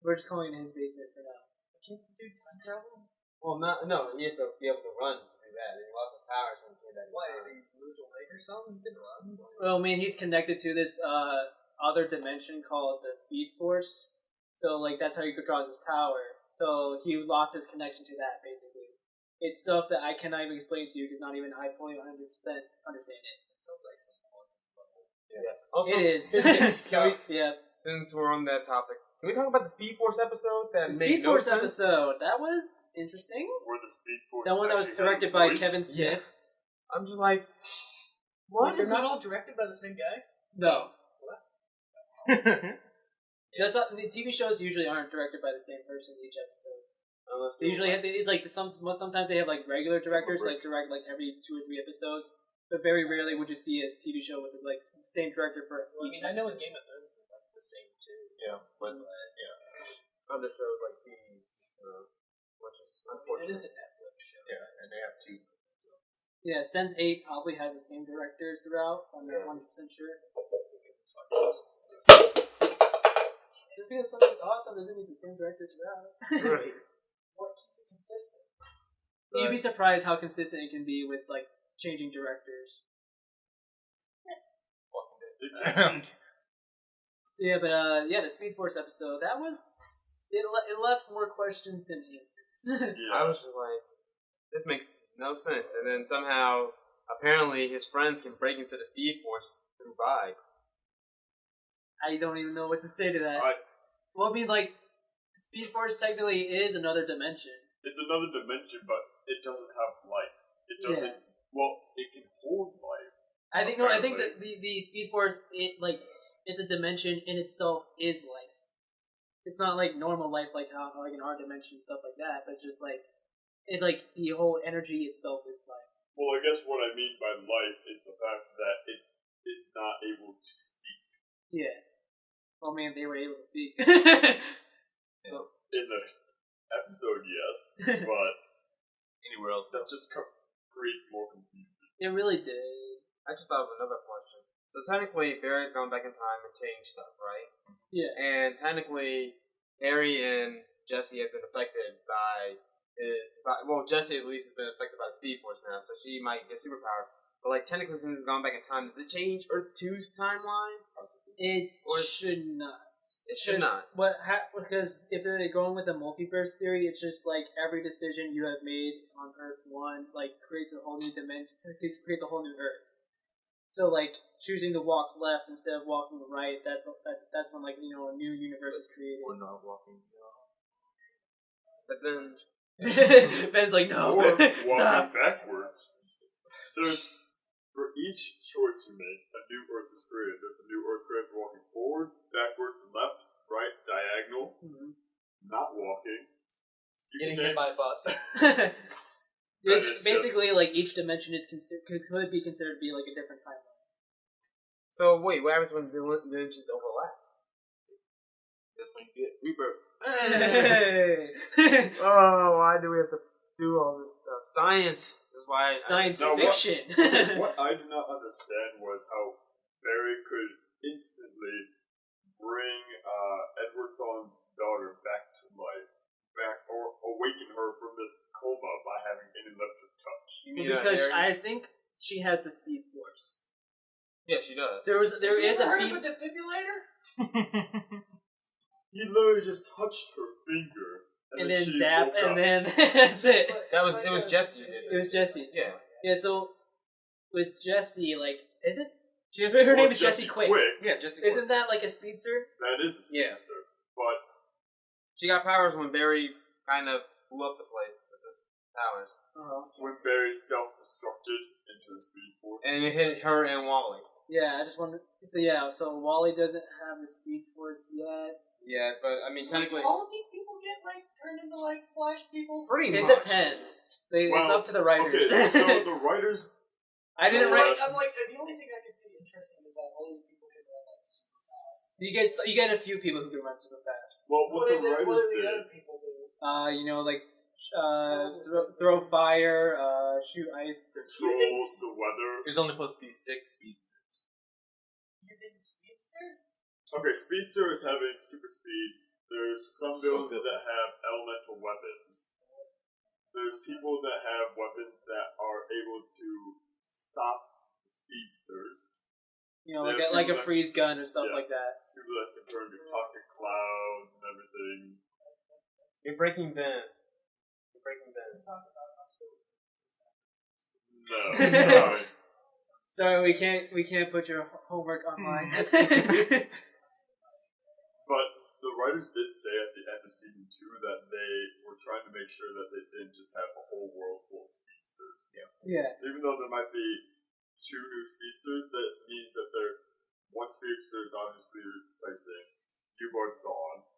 We're just calling it his basement for now. Can you do time travel? Well, no, he has to be able to run to do that. He lost his powers when he did that. Why, did he lose a leg or something? He didn't run? Well, I mean, he's connected to this other dimension called the Speed Force. So, like, that's how he draws his power. So, he lost his connection to that, basically. It's stuff that I cannot even explain to you because not even I fully 100% understand it. It sounds like some Yeah. Also, it is. stuff. Yeah. Since we're on that topic, can we talk about the Speed Force episode? The Speed Force episode. That was interesting. Where the Speed Force. That one that was directed by Kevin Smith. Yeah. I'm just like, what? They're not all directed by the same guy? No. That's not, the TV shows usually aren't directed by the same person each episode. They usually have, it's like sometimes they have like regular directors like direct like every 2 or 3 episodes, but very rarely would you see a TV show with like same director for each. I know in Game of Thrones they're like the same too. Yeah, but other shows like these, which is unfortunate. It is a Netflix show. Yeah, and they have 2. Yeah, Sense 8 probably has the same directors throughout. I'm not 100% sure. Because it's fucking awesome. Just because something's awesome doesn't mean it's the same director throughout. Right. What keeps it consistent? You'd be surprised how consistent it can be with like changing directors. Yeah, but the Speed Force episode that was it left more questions than answers. I was just like, this makes no sense. And then somehow, apparently, his friends can break into the Speed Force through Vibe. I don't even know what to say to that. Well, I mean, like, Speed Force technically is another dimension. It's another dimension, but it doesn't have life. It doesn't. Yeah. Well, it can hold life. I think that the Speed Force, it's a dimension in itself is life. It's not like normal life, like how like in our dimension and stuff like that, but just like the whole energy itself is life. Well, I guess what I mean by life is the fact that it is not able to speak. Yeah. Oh man, they were able to speak. So, in the episode, yes, but anywhere else, that just creates more confusion. It really did. I just thought of another question. So technically, Barry's gone back in time and changed stuff, right? Yeah. And technically, Harry and Jessie have been affected by Jessie at least has been affected by the Speed Force now, so she might get superpower. But like technically, since it's gone back in time, does it change Earth 2's timeline? It should not. It should not. Because if they're going with the multiverse theory, it's just like every decision you have made on Earth 1 like creates a whole new dimension, creates a whole new Earth. So like choosing to walk left instead of walking right, that's when like a new universe is created. Or not walking. But then Ben's like, no, or stop. walking backwards. For each choice you make, a new Earth is created. There's a new Earth created for walking forward, backwards, left, right, diagonal, not walking. Getting hit by a bus. It's basically like each dimension is could be considered to be like a different timeline. So wait, what happens when dimensions overlap? That's when you get rebirth. Oh, why do we have to do all this stuff? Science. This is why Science No, fiction. What I did not understand was how Barry could instantly bring Edward Thorne's daughter back to life, or awaken her from this coma by having an electric touch. Because I think she has the speed force. Yeah, she does. There is a heard of a defibrillator? He literally just touched her finger, and then she zap, woke and up. then that's it. It was Jesse who did It was Jessie. Yeah. Yeah, so with Jessie, like, is it? Jessie- Her name Or is Jessie Quick. Yeah, Jesse. Isn't that like a speedster? That is a speedster. But She got powers when Barry kind of blew up the place with his powers. when Barry self-destructed into the Speed Force, And it hit her and Wally. Yeah, I just wonder. So Wally doesn't have the speed force yet. Yeah, but I mean, So, like, technically, all of these people get like turned into like Flash people. pretty It much. depends. It's up to the writers. Okay, so the writers. I didn't I'm write. like, the only thing I could see interesting is that all these people can run like super fast. You get a few people who can run super fast. Well, what the What writers do the did. other people do? Like throw fire, shoot ice. Control the weather. There's only supposed to be 6 speedsters. Using Speedster? Okay, Speedster is having super speed. There's some villains that have elemental weapons. There's people that have weapons that are able to stop speedsters. Like a freeze gun or stuff like that. People that can turn into toxic clouds and everything. You're breaking Ben. You're breaking Ben. Talk about how school. No, sorry. Sorry, we can't put your homework online. But the writers did say at the end of season 2 that they were trying to make sure that they didn't just have a whole world full of speedsters. Yeah. Even though there might be 2 new speedsters, that means that one speedster is obviously replacing Newborn Dawn,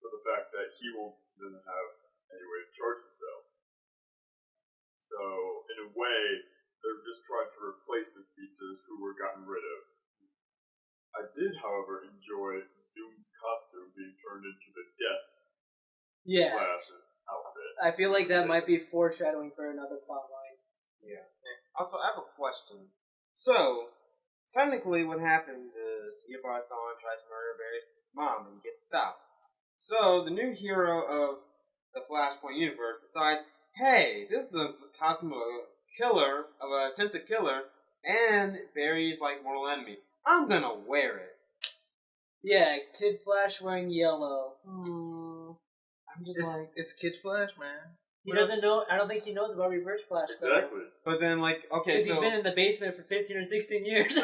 for the fact that he won't then have any way to charge himself. So, in a way, they're just trying to replace the speedsters who were gotten rid of. I did, however, enjoy Zoom's costume being turned into the Death Flash's outfit. I feel like that might be foreshadowing for another plot line. Yeah. Also, I have a question. So, technically what happens is Eobard Thawne tries to murder Barry's mom and gets stopped. So, the new hero of the Flashpoint universe decides, hey, this is the costume of an attempted killer, and Barry's like mortal enemy. I'm gonna wear it. Yeah, Kid Flash wearing yellow. I'm just It's Kid Flash, man. He doesn't know. I don't think he knows about Reverse Flash. Exactly. But then, okay, because he's been in the basement for 15 or 16 years.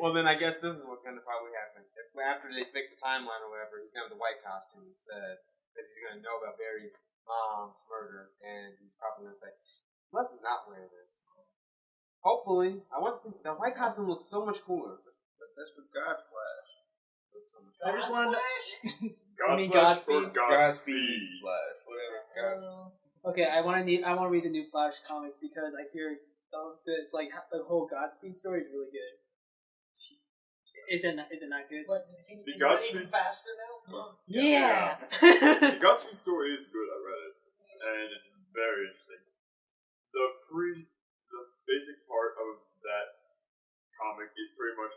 Well, then I guess this is what's gonna probably happen. After they fix the timeline or whatever, he's gonna have the white costume instead, because he's gonna know about Barry's mom's murder, and he's probably gonna say, let's not wear this. Hopefully. I want to see. The white costume looks so much cooler. But that's for God Flash. I just wanted Godspeed. Godspeed Flash. Whatever. Okay, I want to read the new Flash comics because I hear it's like the whole Godspeed story is really good. Is it not good? What, can The you run Godspeed even faster now? Yeah. The Godspeed story is good. I read it, and it's very interesting. The basic part of that comic is pretty much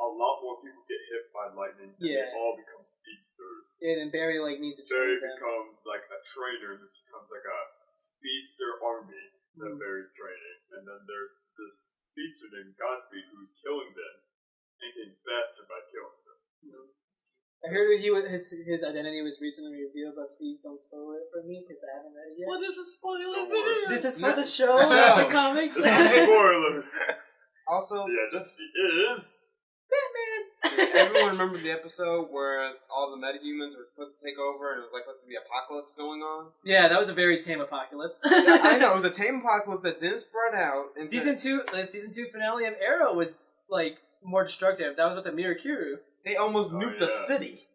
a lot more people get hit by lightning, and they all become speedsters. Yeah, and Barry needs to train Barry them. becomes like a trainer, and this becomes like a speedster army that Barry's training. And then there's this speedster named Godspeed who's killing them and getting faster by killing them. I heard that his identity was recently revealed, but please don't spoil it for me because I haven't read it yet. What is a spoiler Don't video? worry. This is for the show, not the comics. This is spoilers. Also, The identity is Batman. anyone remember the episode where all the metahumans were supposed to take over and it was like supposed to be apocalypse going on? Yeah, that was a very tame apocalypse. I know, it was a tame apocalypse that didn't spread out. The season two finale of Arrow was like more destructive. That was with the Mirakuru. They almost nuked the city.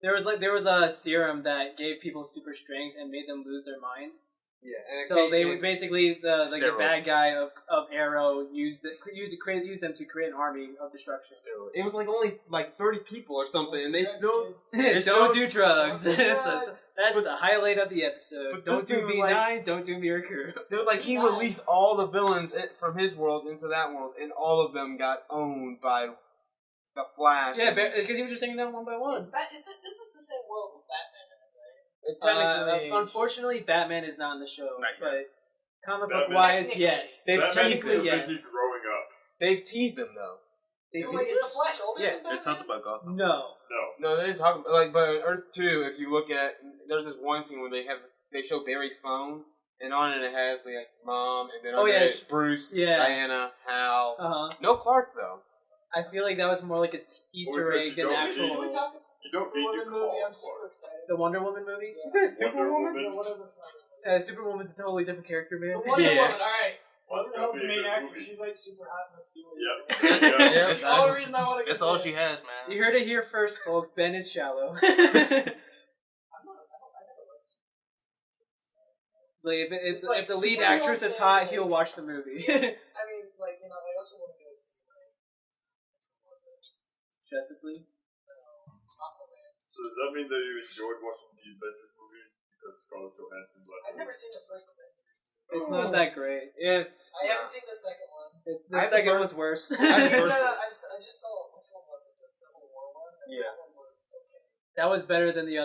There was a serum that gave people super strength and made them lose their minds. Yeah, and so they basically the bad guy of Arrow used them to create an army of destruction. It was like only like 30 people or something, and they still don't do drugs. That's the highlight of the episode. Don't do V9. Don't do Mirakuru. It was like he released all the villains from his world into that world, and all of them got owned by the Flash. Yeah, because he was just taking them one by one. This is the same world with Batman. Unfortunately, Batman is not in the show, but comic book wise, yes. They've teased him. Yes. Growing up. They've teased him though. Is the Flash older than Batman? They talked about Gotham. No, they didn't talk about but in Earth 2, if you look at, there's this one scene where they show Barry's phone, and on it has like Mom, and then on it is Bruce, Diana, Hal. No Clark though. I feel like that was more like an Easter egg than actual. You don't need to call I'm super excited. The Wonder Woman movie? Is that Superwoman? Superwoman's a totally different character, man. The Wonder Woman, alright. Wonder Woman's the main actor. She's like super hot and that's the only Yep. That's the only reason I want to get That's all she has, man. You heard it here first, folks. Ben is shallow. Like if the lead actress is hot, he'll watch the movie. I mean, like, you know, I also want to go see Justice League. So does that mean that you enjoyed watching the Avengers movie because Scarlett Johansson's left? I've never seen the first Avengers. It's not that great. I haven't seen the second one. The second one's worse. I just saw, which one was it? The Civil War one? Yeah. That one was okay. That was better than the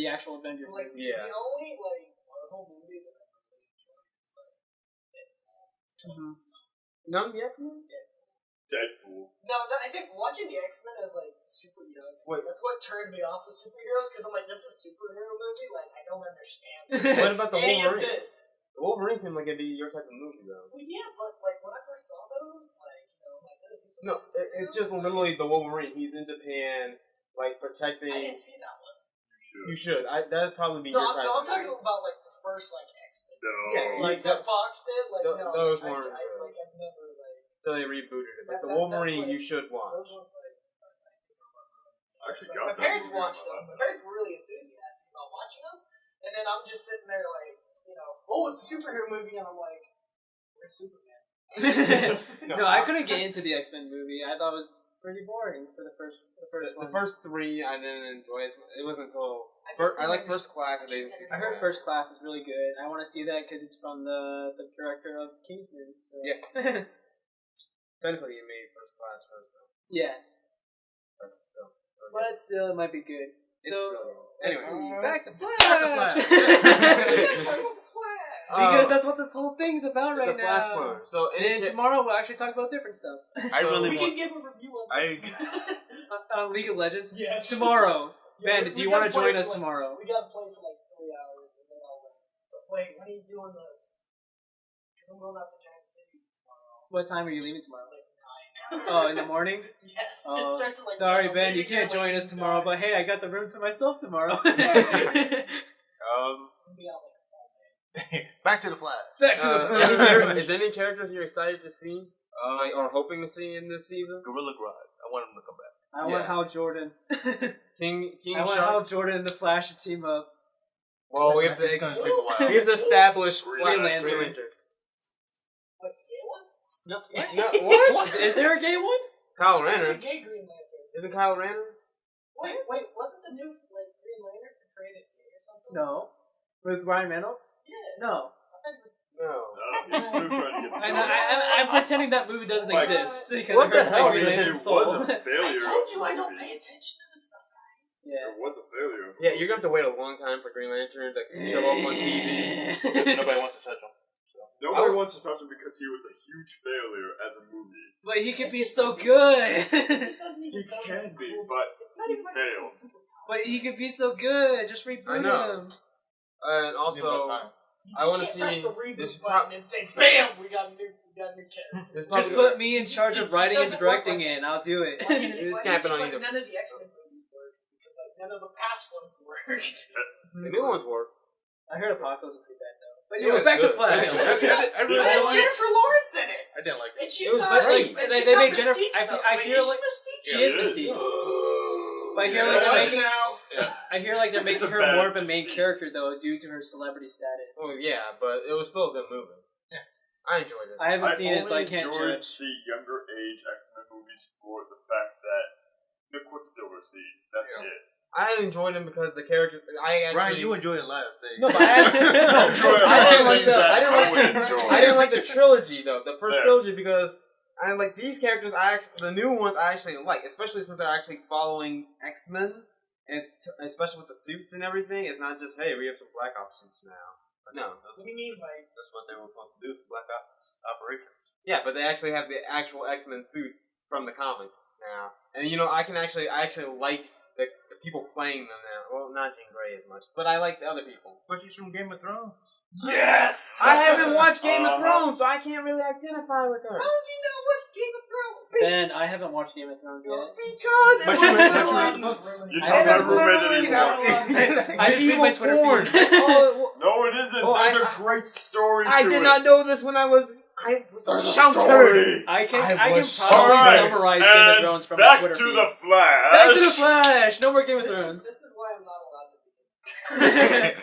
actual Avengers Like, movie. it's the only, like, Marvel movie that I really enjoyed. It's like, None yet? Deadpool. No, I think watching the X-Men as, like, super young, that's what turned me off of superheroes, because I'm like, this is a superhero movie? Like, I don't understand. What about the any Wolverine? of this. The Wolverine seemed like it'd be your type of movie, though. Well, yeah, but, like, when I first saw those, like, you know, like, this is No, it's just literally the Wolverine. He's in Japan, like, protecting... I didn't see that one. You should. That'd probably be your type No, of I'm talking about, like, the first, like, X-Men. No. Yes, Like, that Fox did? Like, no. Those weren't... I've never, like... So they rebooted it. But the Wolverine you should watch. I actually got my parents watched them. My parents were really enthusiastic about watching them. And then I'm just sitting there like, you know, oh, it's a superhero movie. And I'm like, where's Superman? No, I couldn't get into the X-Men movie. I thought it was pretty boring for the first one. The first three I didn't enjoy. It wasn't until... I like First Class. I heard First Class is really good. I want to see that because it's from the director of Kingsman. So. Yeah. Technically, you made First Class first, though. Yeah. But still. But still, it might be good. Anyway, back to Flash! Because that's what this whole thing's about right now. Flash Clone. So, and tomorrow we'll actually talk about different stuff. We can give a review on League of Legends? Yes. Tomorrow. Ben, do you want to join us tomorrow? We gotta play for like 3 hours and then I'll wait, when are you doing this? Because I'm going out to Giant City tomorrow. What time are you leaving tomorrow? Like 9. Oh, in the morning? Yes. Oh, it starts at like sorry, 10. Ben, you can't join us tomorrow, but hey, I got the room to myself tomorrow. Back to the Flash. Back to the Flash. Is any characters you're excited to see? Or hoping to see in this season? Gorilla Grodd. I want him to come back. I want Hal Jordan. King I want Hal Jordan and the Flash to team up. Well, we have to establish Green Lantern. What, gay one? No, what? Is there a gay one? Kyle There's Rayner. a gay Green Lantern. Isn't Kyle Rayner? Wait, wasn't the new like Green Lantern portrayed as gay or something? No. With Ryan Reynolds? Yeah. No. No. He's still trying to get I'm pretending that movie doesn't exist. Because what it hurts the hell, my Green man? Lantern It soul. was a failure. I told you I don't pay attention to this stuff, guys. Yeah. It was a failure. Yeah, you're going to have to wait a long time for Green Lantern to show up on TV. Nobody wants to touch him. Nobody wants to touch him because he was a huge failure as a movie. But he could be so good. It just doesn't even He sound can like be, cool. but it's not even like a cool fails. superpower. But he could be so good. Just read through I know. him. And also, I want to see press the reboot this button and say, "Bam, we got a new got a new character. Just put me in charge of writing and directing it, and I'll do it. This can happen on Like, either. none of the X-Men movies work because like none of the past ones worked. The new ones work. I heard Apocalypse was pretty bad though. But It was back to good. Flash. I really There's like it. Jennifer Lawrence in it, I didn't like it. and she's It was not. great. And They she's not made Jennifer- Mystique, I though. feel- I Wait, feel is like- she Mystique? She Yeah, is it is. Mystique. But I hear Yeah. like they're Watch making, now. I hear like they're It's making a her bad more of a main Mystique. character though, due to her celebrity status. Oh yeah, but it was still a good movie. I enjoyed it. I haven't seen it, so I only can't enjoyed judge. the younger age X-Men movies for the fact that the Quicksilver seeds. That's Yeah. it. I enjoyed him because the character. I actually. Ryan, you enjoy a lot of things. No, but I actually. I enjoy a I lot didn't of like things the. that I didn't would like. enjoy. I didn't like the trilogy though. The first Yeah. trilogy because I like these characters. The new ones I actually like, especially since they're actually following X-Men, and especially with the suits and everything. It's not just hey, we have some Black Ops suits now. But no. What do you mean, like? That's what they were supposed to do. Black Ops operation. Yeah, but they actually have the actual X-Men suits from the comics now, and you know I actually like the people playing them now. Well, not Jean Grey as much, but I like the other people. But she's from Game of Thrones. Yes! I haven't watched Game of Uh-huh. Thrones, so I can't really identify with her. How have you not watched Game of Thrones? Ben, I haven't watched Game of Thrones yet. Because But it you- was but You're I not that's my roommate literally anymore. I just read my Twitter porn. feed. That's all it wa- No, it isn't. Oh, There's I- a great story to I it. did not know this when I was. I was There's a sheltered. story. I can was probably Alright, summarize Game of and Thrones from my back Twitter to feed. the Flash. Back to the Flash! No more Game of This Thrones. is why I'm not allowed to be.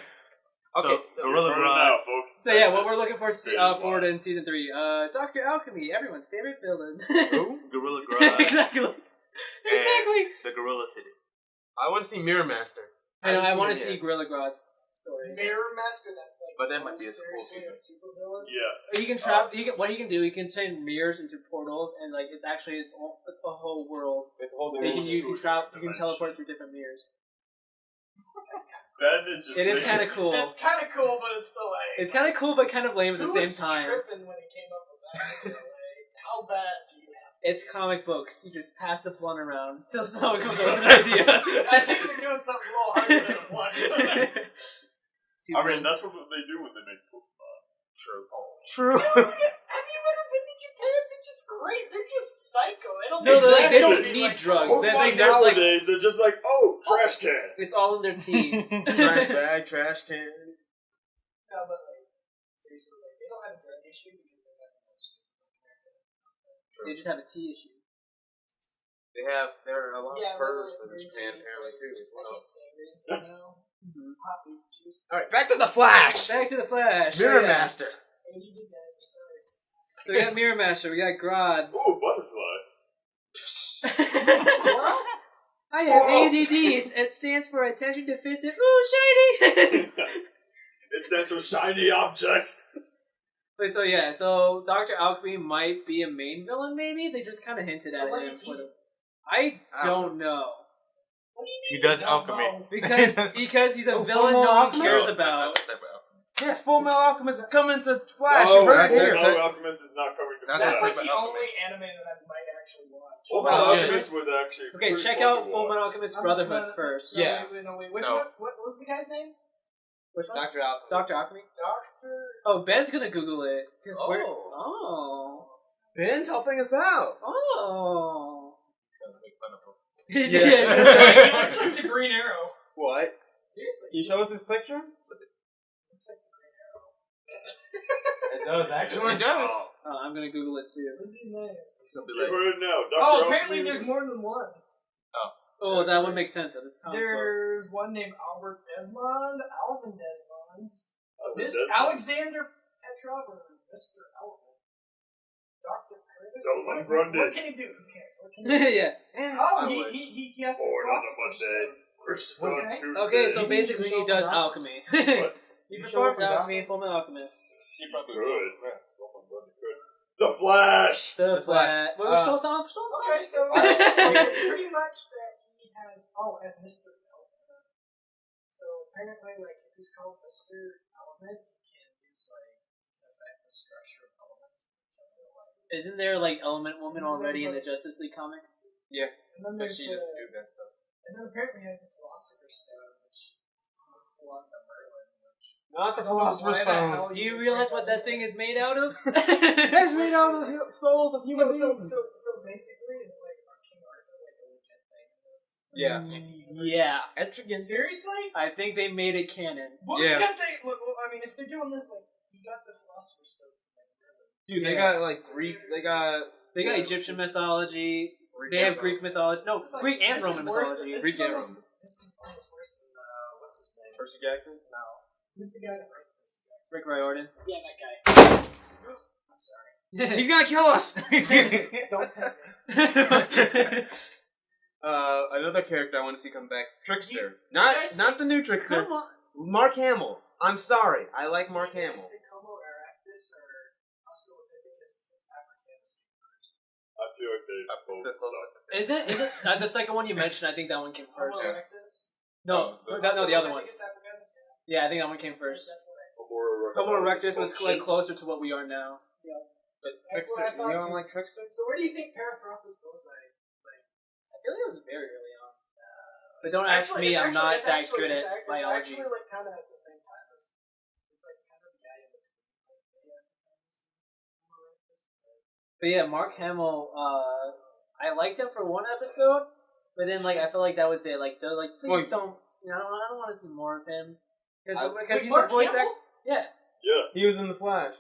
Okay, So, You're Gorilla burning Grodd. out, folks. So yeah, That's what a we're looking for state forward line. in season 3. Dr. Alchemy, everyone's favorite villain. Who? Gorilla Grodd. exactly. Exactly. The Gorilla City. I want to see Mirror Master. I know. I haven't want to seen it see yet. Gorilla Grodd's story. Mirror Master. That's like. But that might be a seriously spoiler. a supervillain. Yes. He can travel. What he can do, he can turn mirrors into portals, and like it's actually it's a whole world. It's a whole You can different- travel. You can teleport through different mirrors. Ben is just. It is making- kind of cool. It's kind of cool, but it's still like. It's kind of cool, but kind of lame at the Who same was time. tripping when he came up with that? Like, how bad do you have? It's comic books. You just pass the blunt around until someone comes up with an idea. I think they're doing something a little harder than one. Two I mean, blunts. that's what they do when they make Pokemon. True. True. Have you ever been to Japan? They're just great. They're just psycho. They don't. No, they Exactly. don't need drugs. Pokemon They're like nowadays, they're just like, oh, trash can. it's all in their teeth. Trash bag, trash can. No, but like seriously, like they don't have a drug issue because they're not much. They just have a tea issue. There are a lot Yeah, of furs they're in green Japan tea. apparently too. As I well. can't say green tea now. Hot beet juice. All right, back to the Flash. Back to the Flash. Mirror Yeah. Master. Hey, you did that. I'm sorry. So we got Mirror Master. We got Grodd. Ooh, butterfly. Squirrel? I have ADD. It stands for attention deficit. Ooh, shiny. It stands for shiny objects. Wait, so yeah, so Dr. Alchemy might be a main villain, maybe? They just kind of hinted So at what it. is he? I don't know. What do you He mean? does you don't alchemy. know? Because he's a Oh, villain Full no one Alchemist? cares about. Yes, Full Metal Alchemist is coming to Flash Oh, right right here. there. Fullmetal Alchemist is not coming to That's That's Flash. like the Alchemy. only anime that I might actually watch. Fullmetal Oh, Alchemist shit. was actually Okay, pretty check fun out to Full watch. Metal Alchemist I'm Brotherhood gonna- first. No, Yeah. wait. Which No. one? What was the guy's name? Which one? Dr. Alchemist. Dr. Alchemy? Doctor. Oh, Ben's gonna Google it. 'Cause we're... Oh. Oh. Ben's helping us out. Oh. Make fun of him. He Yeah. did. He looks like the Green Arrow. What? Seriously. Can you show us this picture? Looks like the Green Arrow. It does actually. It does. Oh, I'm gonna Google it too. What's his name? It's gonna be You like, heard it now. Dr. Oh, Alchemy. apparently there's more than one. Oh, that would make sense. Though. This comic books. There's one named Albert Desmond, Alvin Desmond, Alvin this Desmond. Alexander Petrov, or Mr. Alvin, Dr. Curtis. Solomon Grundy. What can he do? Who cares? What can he do? yeah. Oh, he has the Born on a philosopher's Monday. stone. Christopher Okay. Tuesday. Okay, so You basically he show does up. alchemy. What? He You performs show up alchemy in Full Metal Alchemist. He probably could. Yeah, Solomon Grundy could. The Flash! The Flat. flat. Well, we're still talking. Okay, so pretty much that he has. Oh, as Mr. Element. So apparently, like if he's called Mr. Element, he can use like affect the structure of elements. Isn't there like Element Woman already in the Justice League comics? Yeah. And then But there's she the, doesn't do that stuff. and then apparently he has the Philosopher's Stone, which belongs to Merlin. Which Not the Philosopher's Stone. Do you realize what that thing is made out of? It's made out of the souls of human beings. So basically, it's like King Arthur, like a legit thing in this. Yeah. Yeah. Etrigan. Seriously? I think they made it canon. Well, Yeah. because I mean, if they're doing this, like, you got the Philosopher's Stone. Dude, they got like Greek. They got Egyptian mythology. They have Greek mythology. No, Greek and Roman mythology. Greek and Roman. This is almost worse than what's his name? Percy Jackson. No, who's the guy that wrote Percy Jackson? Rick Riordan. Yeah, that guy. I'm sorry. He's gonna kill us. Don't tempt me. Another character I want to see come back, Trickster. guys Not the new Trickster. Come on. Mark Hamill. I'm sorry. I like Mark You Hamill. guys think Homo erectus or Australopithecus africanus came first? I feel like they both suck. Is it the second one you mentioned? I think that one came first. Homo erectus? No, no, the other one. Australopithecus africanus? Yeah, I think that one came first. Definitely. Homo erectus was like closer to what we are now. But That's what I Trickster, thought you don't too. like Trickster? So where do you think Paranthropus goes? I feel like it was very early on. But don't ask me. I'm not that good at biology. It's actually like kind of at the same time as it's like kind of the guy in between. But yeah, Mark Hamill. I liked him for one episode, but then like I feel like that was it. Like they're like, please don't. You know, I don't want to see more of him because he's Mark the voice Hamill? actor. Yeah. Yeah. He was in the Flash.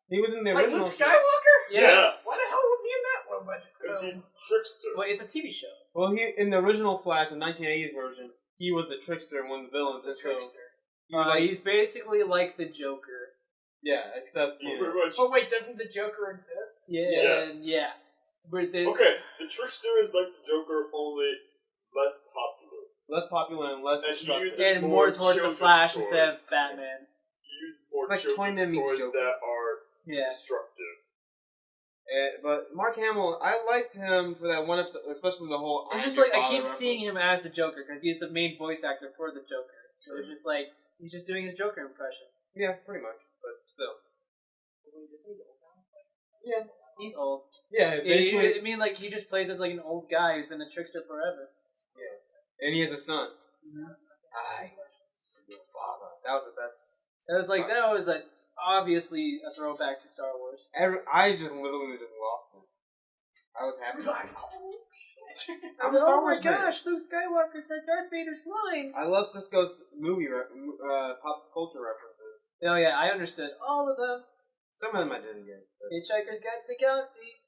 He was in the Like original. Luke Skywalker? Yeah. Why the hell was he in that one? Because he's Trickster. Well, it's a TV show. Well, he in the original Flash, the 1980s version, he was the trickster and one of the villains. the And so trickster. he was like, He's basically like the Joker. yeah, except you know, Pretty much. Oh wait, doesn't the Joker exist? Yeah. Yes. Yeah. But the, Okay, the Trickster is like the Joker, only less popular. less popular and less And he destructive. uses and more towards the children's Flash toys. instead of Batman. He uses more It's like children's Toyman meets toys Joker. that are Yeah. destructive. But Mark Hamill, I liked him for that one episode, especially the whole. It's I'm just your like I father keep seeing reference. him as the Joker because he's the main voice actor for the Joker. So it's just like he's just doing his Joker impression. Yeah, pretty much, but still. Wait, is he old now? Yeah, He's old. yeah. Basically, I mean, like he just plays as like an old guy who's been the trickster forever. and he has a son. Mhm. I, your father. That was the best. That was like obviously a throwback to Star Wars. I just literally just lost it. I was happy. Like, oh shit. I'm a Star Oh my Wars fan. gosh, Luke Skywalker said Darth Vader's line. I love Cisco's movie pop culture references. Oh yeah, I understood all of them. Some of them I didn't get. But Hitchhiker's Guide to the Galaxy.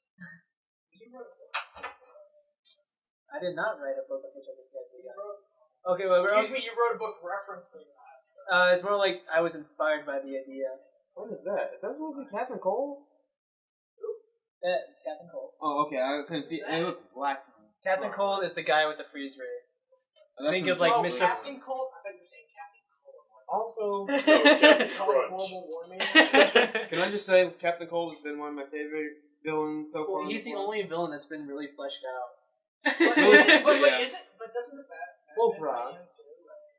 I did not write a book on Hitchhiker's Guide to the Galaxy. Okay, well, Excuse me, you wrote a book referencing that. So. it's more like I was inspired by the idea. what is that? Is that supposed to be Captain Cole? Yeah, it's Captain Cole. Oh, okay. I couldn't see. It looked black. Captain Cole is the guy with the freeze ray. Think of, from- like, oh, Mr. Captain Cole? I thought you were saying Captain Cole. Also, Cause Crunch. global warming. can I just say Captain Cole has been one of my favorite villains so far? Well, he's the only villain that's been really fleshed out. But Yeah. wait, is it? But doesn't the Batman Well, fight bro. him too?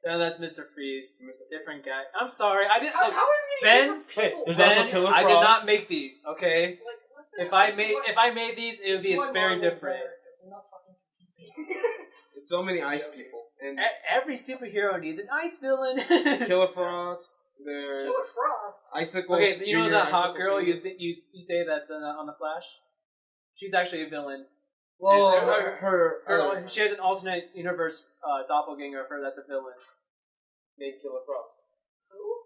No, that's Mr. Freeze. Different guy. I'm sorry, I didn't. How Look, are we Ben- getting different people? There's Ben, also Killer I did Frost. not make these. Okay, Like, what the if hell? I This is made why- if I made these, it would this be is why very Marvel's different. better, 'cause they're not fucking confusing. There's so many ice people. And Every superhero needs an ice villain. Killer Frost, there's Killer Frost. Icicles. Okay, you know Junior that hot Icicle girl Senior. you say that's on the Flash? She's actually a villain. Well, And her she has an alternate universe doppelganger of her that's a villain. Named Killer Frost. Who?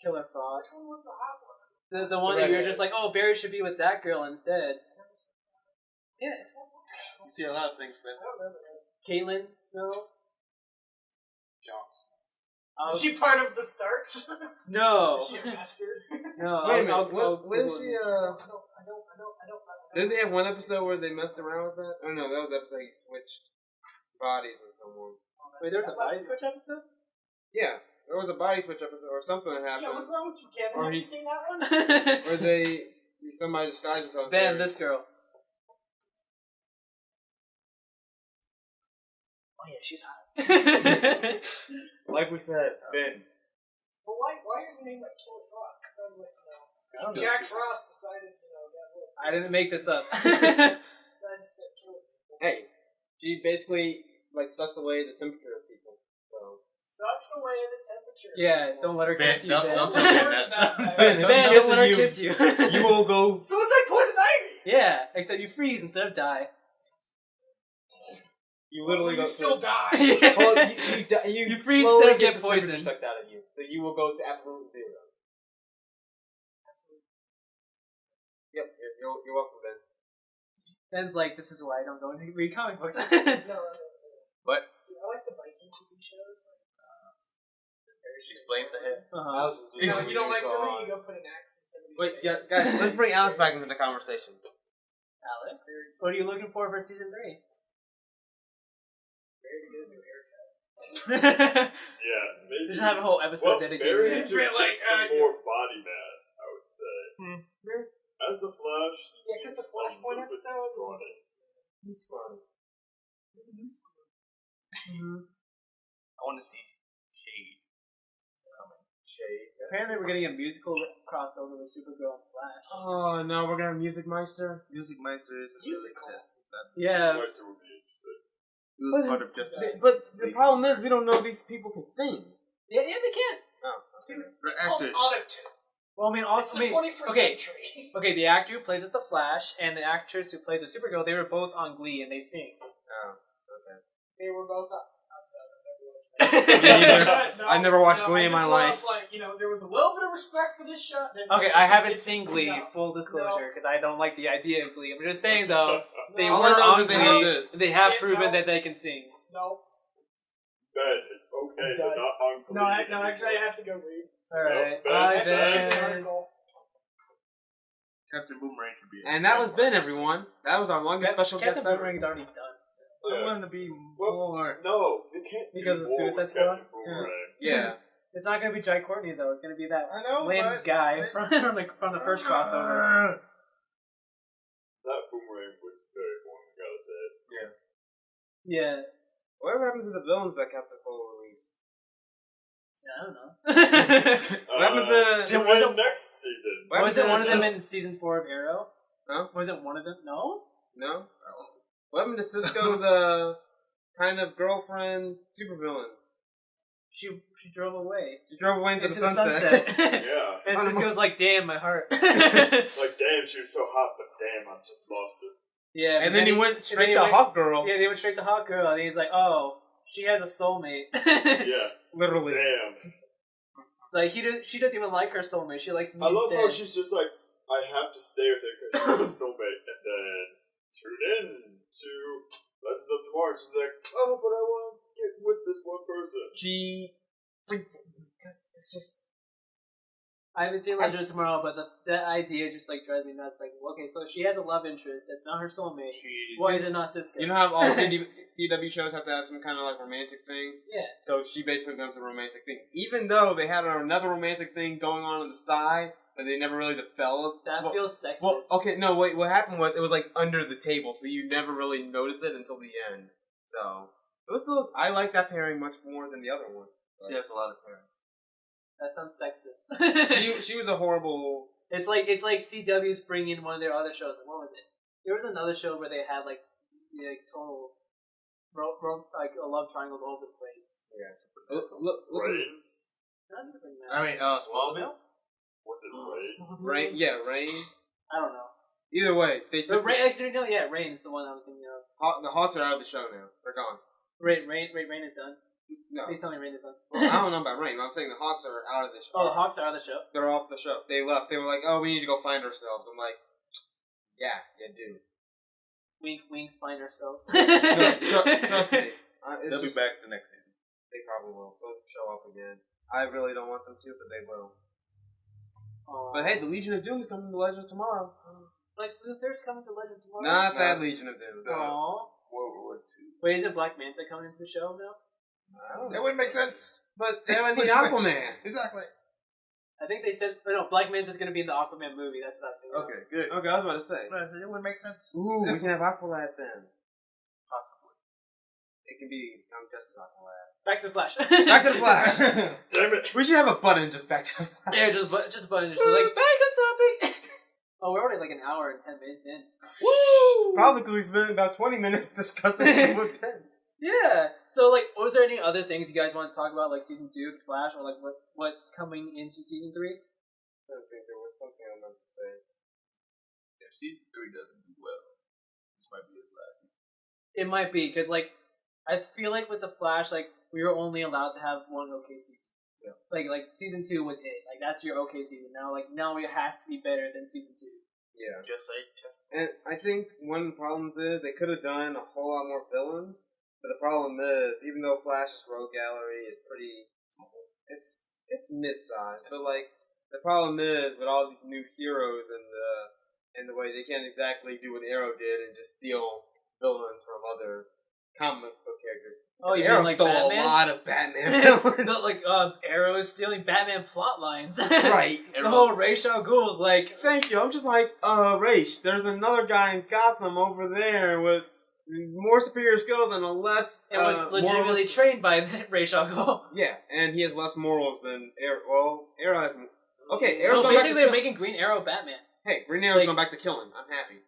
Killer Which Frost. one was the hot one? The one The that you're redhead. just like, oh, Barry should be with that girl instead. Yeah. You see a lot of things, man. I don't remember this. Caitlin Snow. Jobs. Is she part of the Starks? No. Is she a bastard? No. Wait a minute. I'll When is Google she? it. I don't. Didn't they have one episode where they messed around with that? Oh no, that was the episode he switched bodies with someone. Wait, there was a body switch episode? Yeah, there was a body switch episode or something that Yeah, what's happened, wrong with you, Kevin? Or Have he- you seen that one? or somebody disguised themselves. Ben, Barry. this girl. Oh yeah, she's hot. Like we said, Ben. But why is her name like Killer Frost? It sounds like, I don't know. Jack Frost decided, yeah, I didn't make this up. decided to kill people. Hey, she basically like sucks away the temperature of people. So sucks away the temperature. Yeah, don't let her kiss you. Don't Ben, tell Ben that. don't let her kiss you. You will go. So it's like poison ivy. Yeah, except you freeze instead of die. You literally you go. still die. Well, you freeze slowly instead of get the poisoned. temperature sucked out of you, so you will go to absolute zero. Yep, you're welcome, Ben. Ben's like, this is why I don't go and read comic books. No. What? See, I like the Viking TV shows. She explains ahead. You don't like somebody, you go put an axe in somebody's Wait, face. guys, let's bring Alex back into the conversation. Alex, what are you looking for season 3? Very good new haircut. Yeah, maybe. Just have a whole episode dedicated Barry to needs it. some more body mass, I would say. As the Flash, Yeah, because the Flashpoint episode was He's scrawny. I want to see Shade. Shade. Apparently, we're getting a musical crossover with Supergirl and Flash. Oh no, we're gonna have Music Meister. Music Meister is Musical. Yeah. Meister would be interesting. It was part of Justice. But the problem is, we don't know these people can sing. Yeah, they can. Oh, Dude, They're it's called actors. autotune. Well, I mean, It's also, the 21st okay, century. okay, the actor who plays as the Flash and the actress who plays as Supergirl, they were both on Glee and they sing. Oh, okay. They were both up. I've never watched Glee in my life. Like, there was a little bit of respect for this show. Okay, I haven't seen Glee, full disclosure, because I don't like the idea of Glee. I'm just saying, though, they All I were know is on that they have Glee, this. and they have Yeah, proven no. that they can sing. No. Ben, it's okay. They're not on Glee No, anymore. actually, I have to go read. Alright, Ben, bye, I finished an Ben. article. Captain Boomerang should be. And that was Ben, everyone. That was our longest special Captain guest ever. Boomerang's already done. I want to be Well, more. no, they can't Because do of more Suicide with Squad? Captain Boomerang. Yeah. It's not going to be Jai Courtney, though. It's going to be that I know, lame but guy from the first crossover. That Boomerang was very boring, I gotta say. Yeah. Whatever happened to the villains that Captain Cole released? I don't know. What happened to... Tune in next season. What Was it happened one of to them Cis- in season 4 of Arrow? Huh? Was it one of them? No? No? What happened to Cisco's, kind of girlfriend supervillain? She drove away. She drove away into the Into the sunset. sunset. Yeah. And Cisco's like, damn, my heart. Like, damn, she was so hot, but damn, I just lost it. Yeah. And then he went straight to went- Hawk Girl. Yeah, they went straight to Hot Girl, and he's like, oh, she has a soulmate. Yeah. Literally. Damn. It's like, she doesn't even like her soulmate. She likes me I love instead. how she's just like, I have to stay with her because she's my soulmate. And then tune in to Legends of Tomorrow. She's like, oh, but I want to get with this one person. It's just... I haven't seen Legends of Tomorrow, but that idea just like drives me nuts. Like, okay, so she has a love interest that's not her soulmate. Why is it not Cisco? You know how all CW shows have to have some kind of like romantic thing? Yeah. So she basically becomes a romantic thing. Even though they had another romantic thing going on the side, but they never really developed. That feels sexist. Well, okay, no, wait, what happened was it was like under the table, so you never really noticed it until the end. So, it was still, I like that pairing much more than the other one. She has a lot of parents. That sounds sexist. She was a horrible... It's like CW's bringing one of their other shows. Like, what was it? There was another show where they had like total like a love triangles all over the place. Yeah. Look Reigns? Not Superman. I mean, Smallville? Was it Reigns? Rain, yeah, Rain. I don't know. Either way, they took... Rain's the one I was thinking of. The Hawks are out of the show now. They're gone. Rain is done. No. Please tell me Rain is done. Well, I don't know about Rain, but I'm saying the Hawks are out of the show. Oh, the Hawks are out of the show. They're off the show. They left. They were like, oh, we need to go find ourselves. I'm like, yeah, you do. Wink, wink, find ourselves. No, trust me. They'll be back the next season. They probably will. They'll show up again. I really don't want them to, but they will. But hey, the Legion of Doom is coming to Legends tomorrow. Lex Luthor's coming to Legend tomorrow. Not that Legion of Doom. Aww. World War II. Wait, isn't Black Manta coming into the show now? I don't That know. wouldn't make sense. But they would need Aquaman. Exactly. I think they said Black Manta's going to be in the Aquaman movie. That's what I was thinking. Okay, good. Okay, I was about to say. It wouldn't make sense. Ooh, we can have Aqualad then. Possibly. It can be just as Aqualad. Back to the Flash. Back to the Flash. Damn it. We should have a button just back to the Flash. Yeah, just button. Just like back on topic. Oh, we're already like an hour and 10 minutes in. Woo! Probably because we spent about 20 minutes discussing it with Ben. Yeah. So, like, was there any other things you guys want to talk about, like season 2 of The Flash, or like what's coming into season 3? I don't think there was something I meant to say. If season 3 doesn't do well, this might be his last season. It might be because, like, I feel like with The Flash, like we were only allowed to have one okay season. Yeah. Like season 2 was it. Like that's your okay season. Now it has to be better than season 2. Yeah. Just like And I think one of the problems is they could have done a whole lot more villains. But the problem is, even though Flash's rogue gallery is pretty, it's mid-sized. But like the problem is with all these new heroes and the way they can't exactly do what Arrow did and just steal villains from other comic book characters. Oh, you Arrow mean like stole Batman? a lot of Batman villains. Not like Arrow is stealing Batman plot lines. Right. The whole Ra's al Ghul's like. Thank you. I'm just like, Raish, there's another guy in Gotham over there with more superior skills and a less It was legitimately trained by Ra's al Ghul. Yeah, and he has less morals than Arrow. Well, Arrow has... Okay, Arrow's No, going back to basically kill... they're making Green Arrow Batman. Hey, Green Arrow's like- going back to kill him. I'm happy.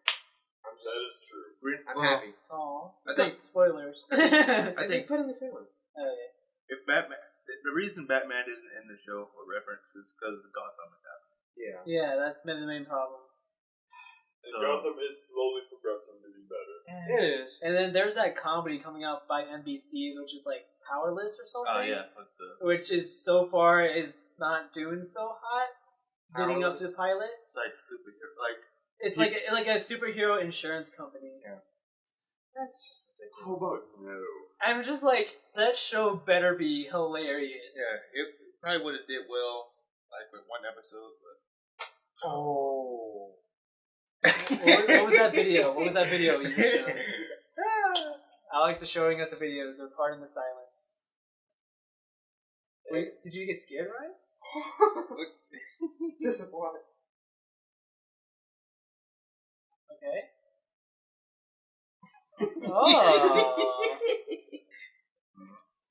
That is true. I'm happy. Aw. I think Spoilers. I think put in the trailer. Oh, yeah. if Batman, the reason Batman isn't in the show for reference is because Gotham is happening. Yeah. Yeah, that's been the main problem. And Gotham is slowly progressing to be better. It is. And then there's that comedy coming out by NBC, which is like Powerless or something. Oh yeah, with the Which is so far is not doing so hot. Getting up to the pilot. it's like superhero, like It's like a superhero insurance company. Yeah. That's just ridiculous. How about no? I'm just like, that show better be hilarious. it probably would have did well like with one episode, but Oh. What was that video? What was that video you showed? Alex is showing us a video, so pardon the silence. Wait, did you get scared, Ryan? Disappointed. Okay. Oh.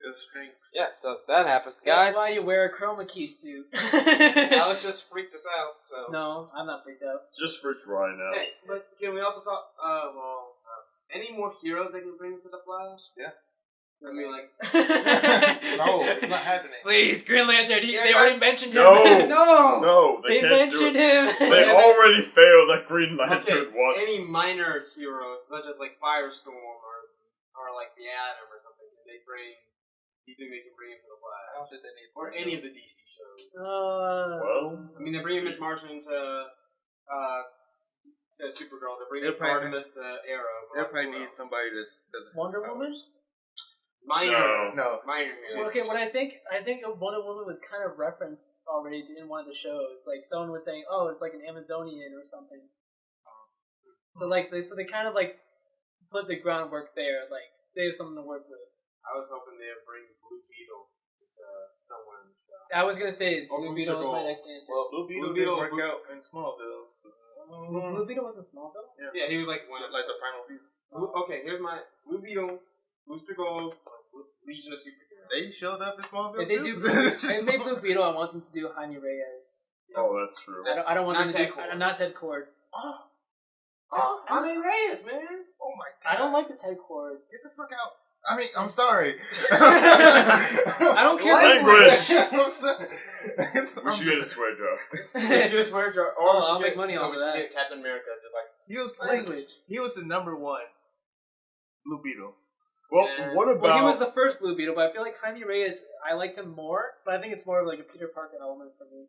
it strings. Yeah, so that happened. That's Guys, why you wear a chroma key suit. Alex just freaked us out, so... No, I'm not freaked out. Just freaked Ryan out. Hey, but can we also talk, any more heroes they can bring to the Flash? Yeah. I mean, like... No, it's not happening. Please, Green Lantern, Yeah, they already mentioned him. No! No! No, They can't do mentioned it. him. They already failed at Green Lantern Okay, once. any minor heroes, such as like Firestorm or like the Atom or something, can they bring? Do you think they can bring into the I Flash? don't think they need Or any of the DC shows? Well, I mean, they're bringing Miss Martian to Supergirl. They're bringing They'll probably- Artemis to Arrow. They'll probably need somebody that doesn't Wonder have Woman? minor. No. Minor heroes. Okay, what I think Wonder Woman was kind of referenced already in one of the shows. Like someone was saying, "Oh, it's like an Amazonian or something." So they kind of like put the groundwork there. Like they have something to work with. I was hoping they'd bring Blue Beetle to someone in the show. I was gonna say Or Blue Blue Beetle was my Circle. next answer. Well, Blue Beetle Blue Beetle- didn't work out in Smallville. So. Blue Beetle wasn't Smallville. Yeah, he was like one of Like the final season. Okay, here's my Blue Beetle, Booster Gold, Legion of Superheroes. They showed up in Smallville. If they too. do, if they Blue Beetle, I want them to do Jaime Reyes. oh, that's true. I don't want Not them to Ted do Cord. not Ted Cord. Oh, I mean Reyes, man. Oh my god! I don't like the Ted Cord. Get the fuck out! I mean, I'm sorry. I don't care. We should get a swear jar. We should get a swear jar. Oh, we should I'll make get- money no, off we of should that. get Captain America just like He was the number one Blue Beetle. Well, Yeah. what about... Well, he was the first Blue Beetle, but I feel like Jaime Reyes, I liked him more, but I think it's more of like a Peter Parker element for me.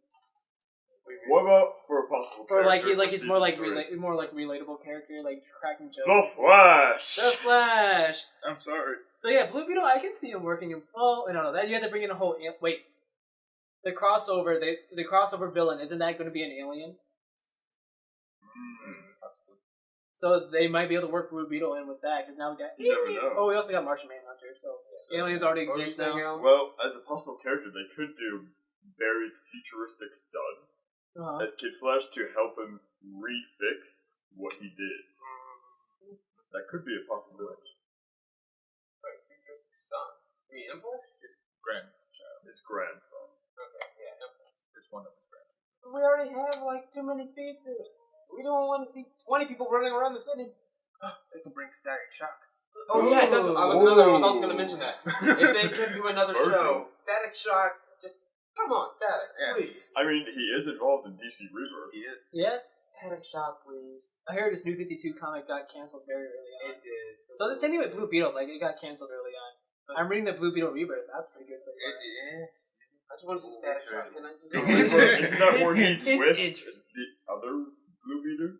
What about for a possible Or like character he's for more like season 3? more like relatable character, like cracking jokes. The Flash! The Flash. I'm sorry. So yeah, Blue Beetle, I can see him working in. Oh no, that you have to bring in a whole. Wait, the crossover, the crossover villain, isn't that going to be an alien? So they might be able to work Blue Beetle in with that because now we got You never aliens. know. Oh, we also got Martian Manhunter, so aliens already What were you exist saying, now. Alan? Well, as a possible character, they could do Barry's futuristic son Uh-huh. as Kid Flash to help him refix what he did. That could be a possibility. Wait, futuristic son. You mean Impulse? His grandchild. His grandson. Okay, yeah, Impulse. It's one of his grandsons. We already have like too many speedsters. We don't want to see 20 people running around the city. They can bring Static Shock. Oh yeah, that's. I was also going to mention that. If they could do another show, Static Shock, just come on, Static, please. I mean, he is involved in DC Rebirth. He is. Yeah. Static Shock, please. I heard his New 52 comic got canceled very early on. It did. So the same thing with Blue Beetle, like it got canceled early on. I'm reading the Blue Beetle Rebirth. That's pretty good so far. Yeah. I just want to see Static Shock. Isn't that where he's it's with interesting. the other Blue Beetle?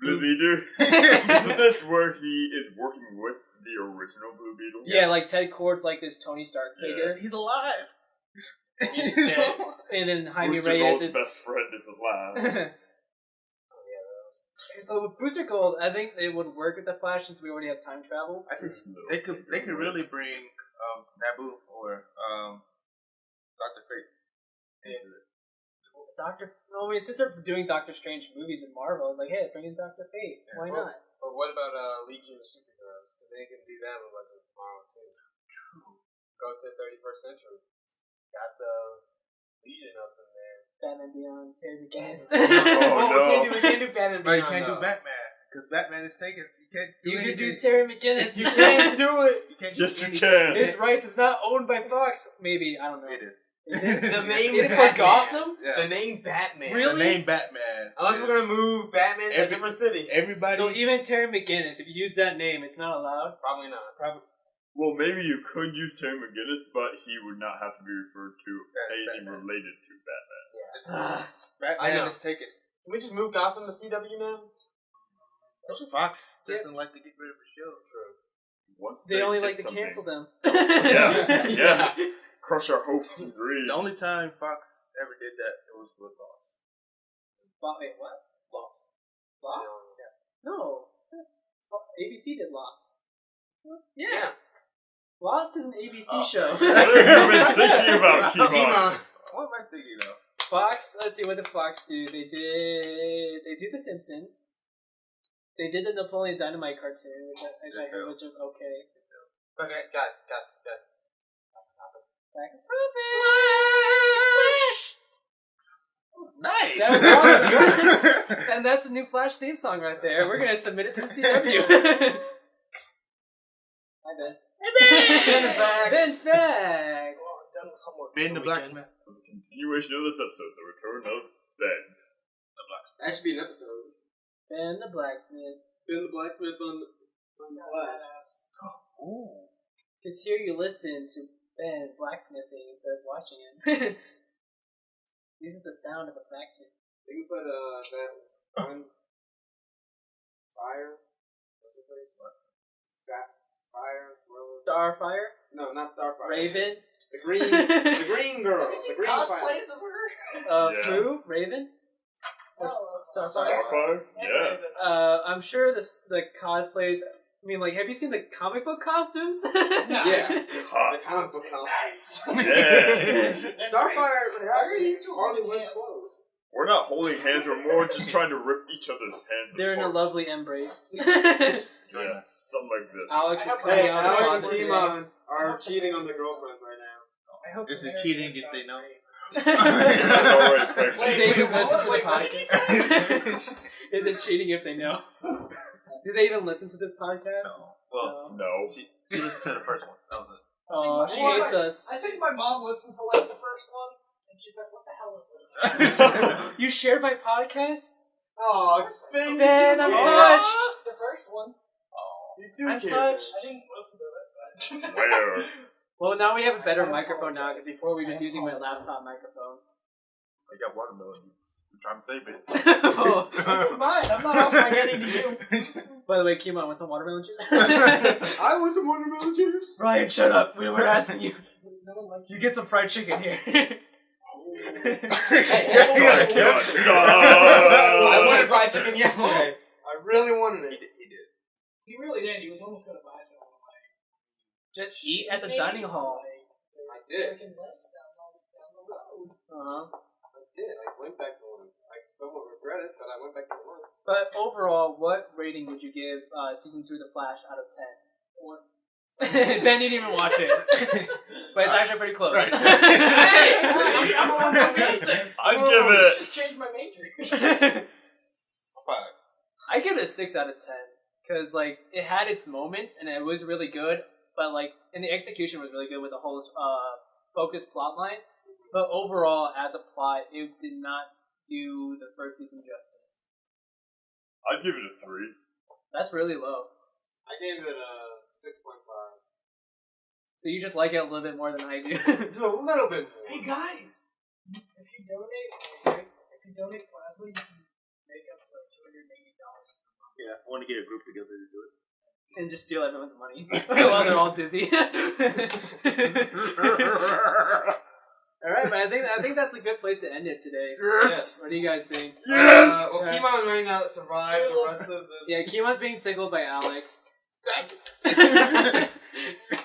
Blue Beetle? Isn't this where he is working with the original Blue Beetle? Yeah, like Ted Kord's like this Tony Stark figure. He's alive. And then Jaime Booster Reyes Gold's is best friend is alive. So with Booster Gold, I think it would work with the Flash since we already have time travel. They could really bring Naboo or Dr. Fate into it. I mean, since they're doing Doctor Strange movies in Marvel, it's like, hey, bring in Dr. Fate. Why not? But what about Legion of Superheroes? Because they can do that with Legends tomorrow too. Go to the 31st century. Got the Legion up in there. Batman Beyond, Terry McGinnis. We can't do Batman Beyond. You can't do Batman because Batman is taken. You can do Terry McGinnis. You can't do it. Yes, you can. His rights is not owned by Fox. Maybe, I don't know. It is. The name for Gotham? Yeah. The name Batman. Really? The name Batman. Unless we're gonna move Batman to a different city. Everybody. So even Terry McGinnis, if you use that name, it's not allowed? Probably not. Well, maybe you could use Terry McGinnis, but he would not have to be referred to anything Batman. related to Batman. Batman is taken. Can we just move Gotham to CW now? Fox doesn't like to get rid of the show. True. Once They only get like to something- cancel them. Yeah. Crush our hopes and dreams. The only time Fox ever did that it was with Lost. Wait, what? Lost? No. ABC did Lost. Yeah. Lost is an ABC show. What have you been thinking about, Keimon? What am I thinking of? Fox, let's see, what did Fox do? They did The Simpsons. They did the Napoleon Dynamite cartoon, which I heard was just okay. Okay, guys. Back in topic. Nice. That was awesome. And that's the new Flash theme song right there. We're gonna submit it to the CW. Hi, Ben. Ben's back. Ben's back. Well, I'm done with homework. Ben the Blacksmith. For the continuation of this episode, the return of Ben. That should be an episode. Ben the Blacksmith. Ben the Blacksmith on the Flash. Ooh. Because here you listen to Ben blacksmithing instead of watching him. This is the sound of a blacksmith. We can put that one Fire. What's the place? Fire. Starfire? No, not Starfire. Raven? The green girl. Have you seen The green fire. cosplays of her? Yeah. Who? Raven? Starfire? Starfire? Yeah. I'm sure the cosplays. I mean, like, have you seen the comic book costumes? Yeah. Hot. The comic book costume. Yeah. Starfire. Why are you two hardly holding wears hands? clothes. We're not holding hands, we're more just trying to rip each other's hands They're in a apart. lovely embrace. Yeah, something like this. Alex is Hey, coming out of the Alex and closet today. Keimon are cheating on their girlfriends right now. I hope This is America cheating gets if they know. That's already Do pregnant. they even listen to the what did he say? podcast? Is it cheating if they know? Do they even listen to this podcast? No. Well, No. she listened to the first one. That was it. Oh, she Well, hates us. I think my mom listened to like the first one, and she's like, "What the hell is this?" You shared my podcast? Oh, Ben, Ben, I'm touched. The first one. You do I'm care. touched. I didn't listen to it, but Where? Well, now we have a better microphone now, because before we were just using my laptop microphone. I got watermelon. I'm trying to save it. Oh. this is mine. I'm not offering any to you. By the way, Keimon, want some watermelon juice? I want some watermelon juice. Ryan, shut up. We were asking you. No one likes You get some fried chicken here. I wanted fried chicken yesterday. I really wanted it. He did. He really did. He was almost going to buy some. Just eat at the dining hall. I did. Down the road. Uh-huh. I did. I went back to lunch. I somewhat regret it, but I went back to lunch. But overall, what rating would you give season 2 of The Flash out of 10? Ben didn't even watch it. But it's actually pretty close. Hey, I'm on my this. I'd give I it. should change my major. 5. I give it a 6 out of 10. because like it had its moments and it was really good, but like and the execution was really good with the whole focused plot line. But overall, as a plot, it did not do the first season justice. I'd give it a 3. That's really low. I gave it a 6.5. So you just like it a little bit more than I do. Just a little bit more. Hey guys, if you donate plasma, you can make up to like $280. Yeah, I want to get a group together to do it. And just steal everyone's money while they're all dizzy. Alright, but I think that's a good place to end it today. Yes. What do you guys think? Yes! Well, Keimon may not survive the rest of this. Yeah, Keimon's being tickled by Alex.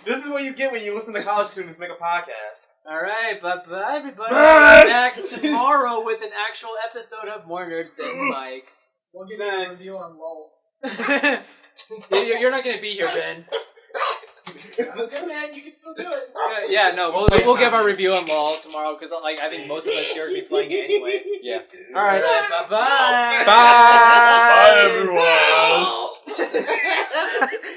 This is what you get when you listen to college students make a podcast. Alright, bye everybody. Bye! We'll be back tomorrow with an actual episode of More Nerds Than Bikes. We'll give you a review on LOL. You're not gonna be here, Ben. Okay, man, you can still do it. Yeah, no, we'll give our review on LOL tomorrow because like I think most of us here will be playing it anyway. Yeah. All right, bye. Bye, everyone!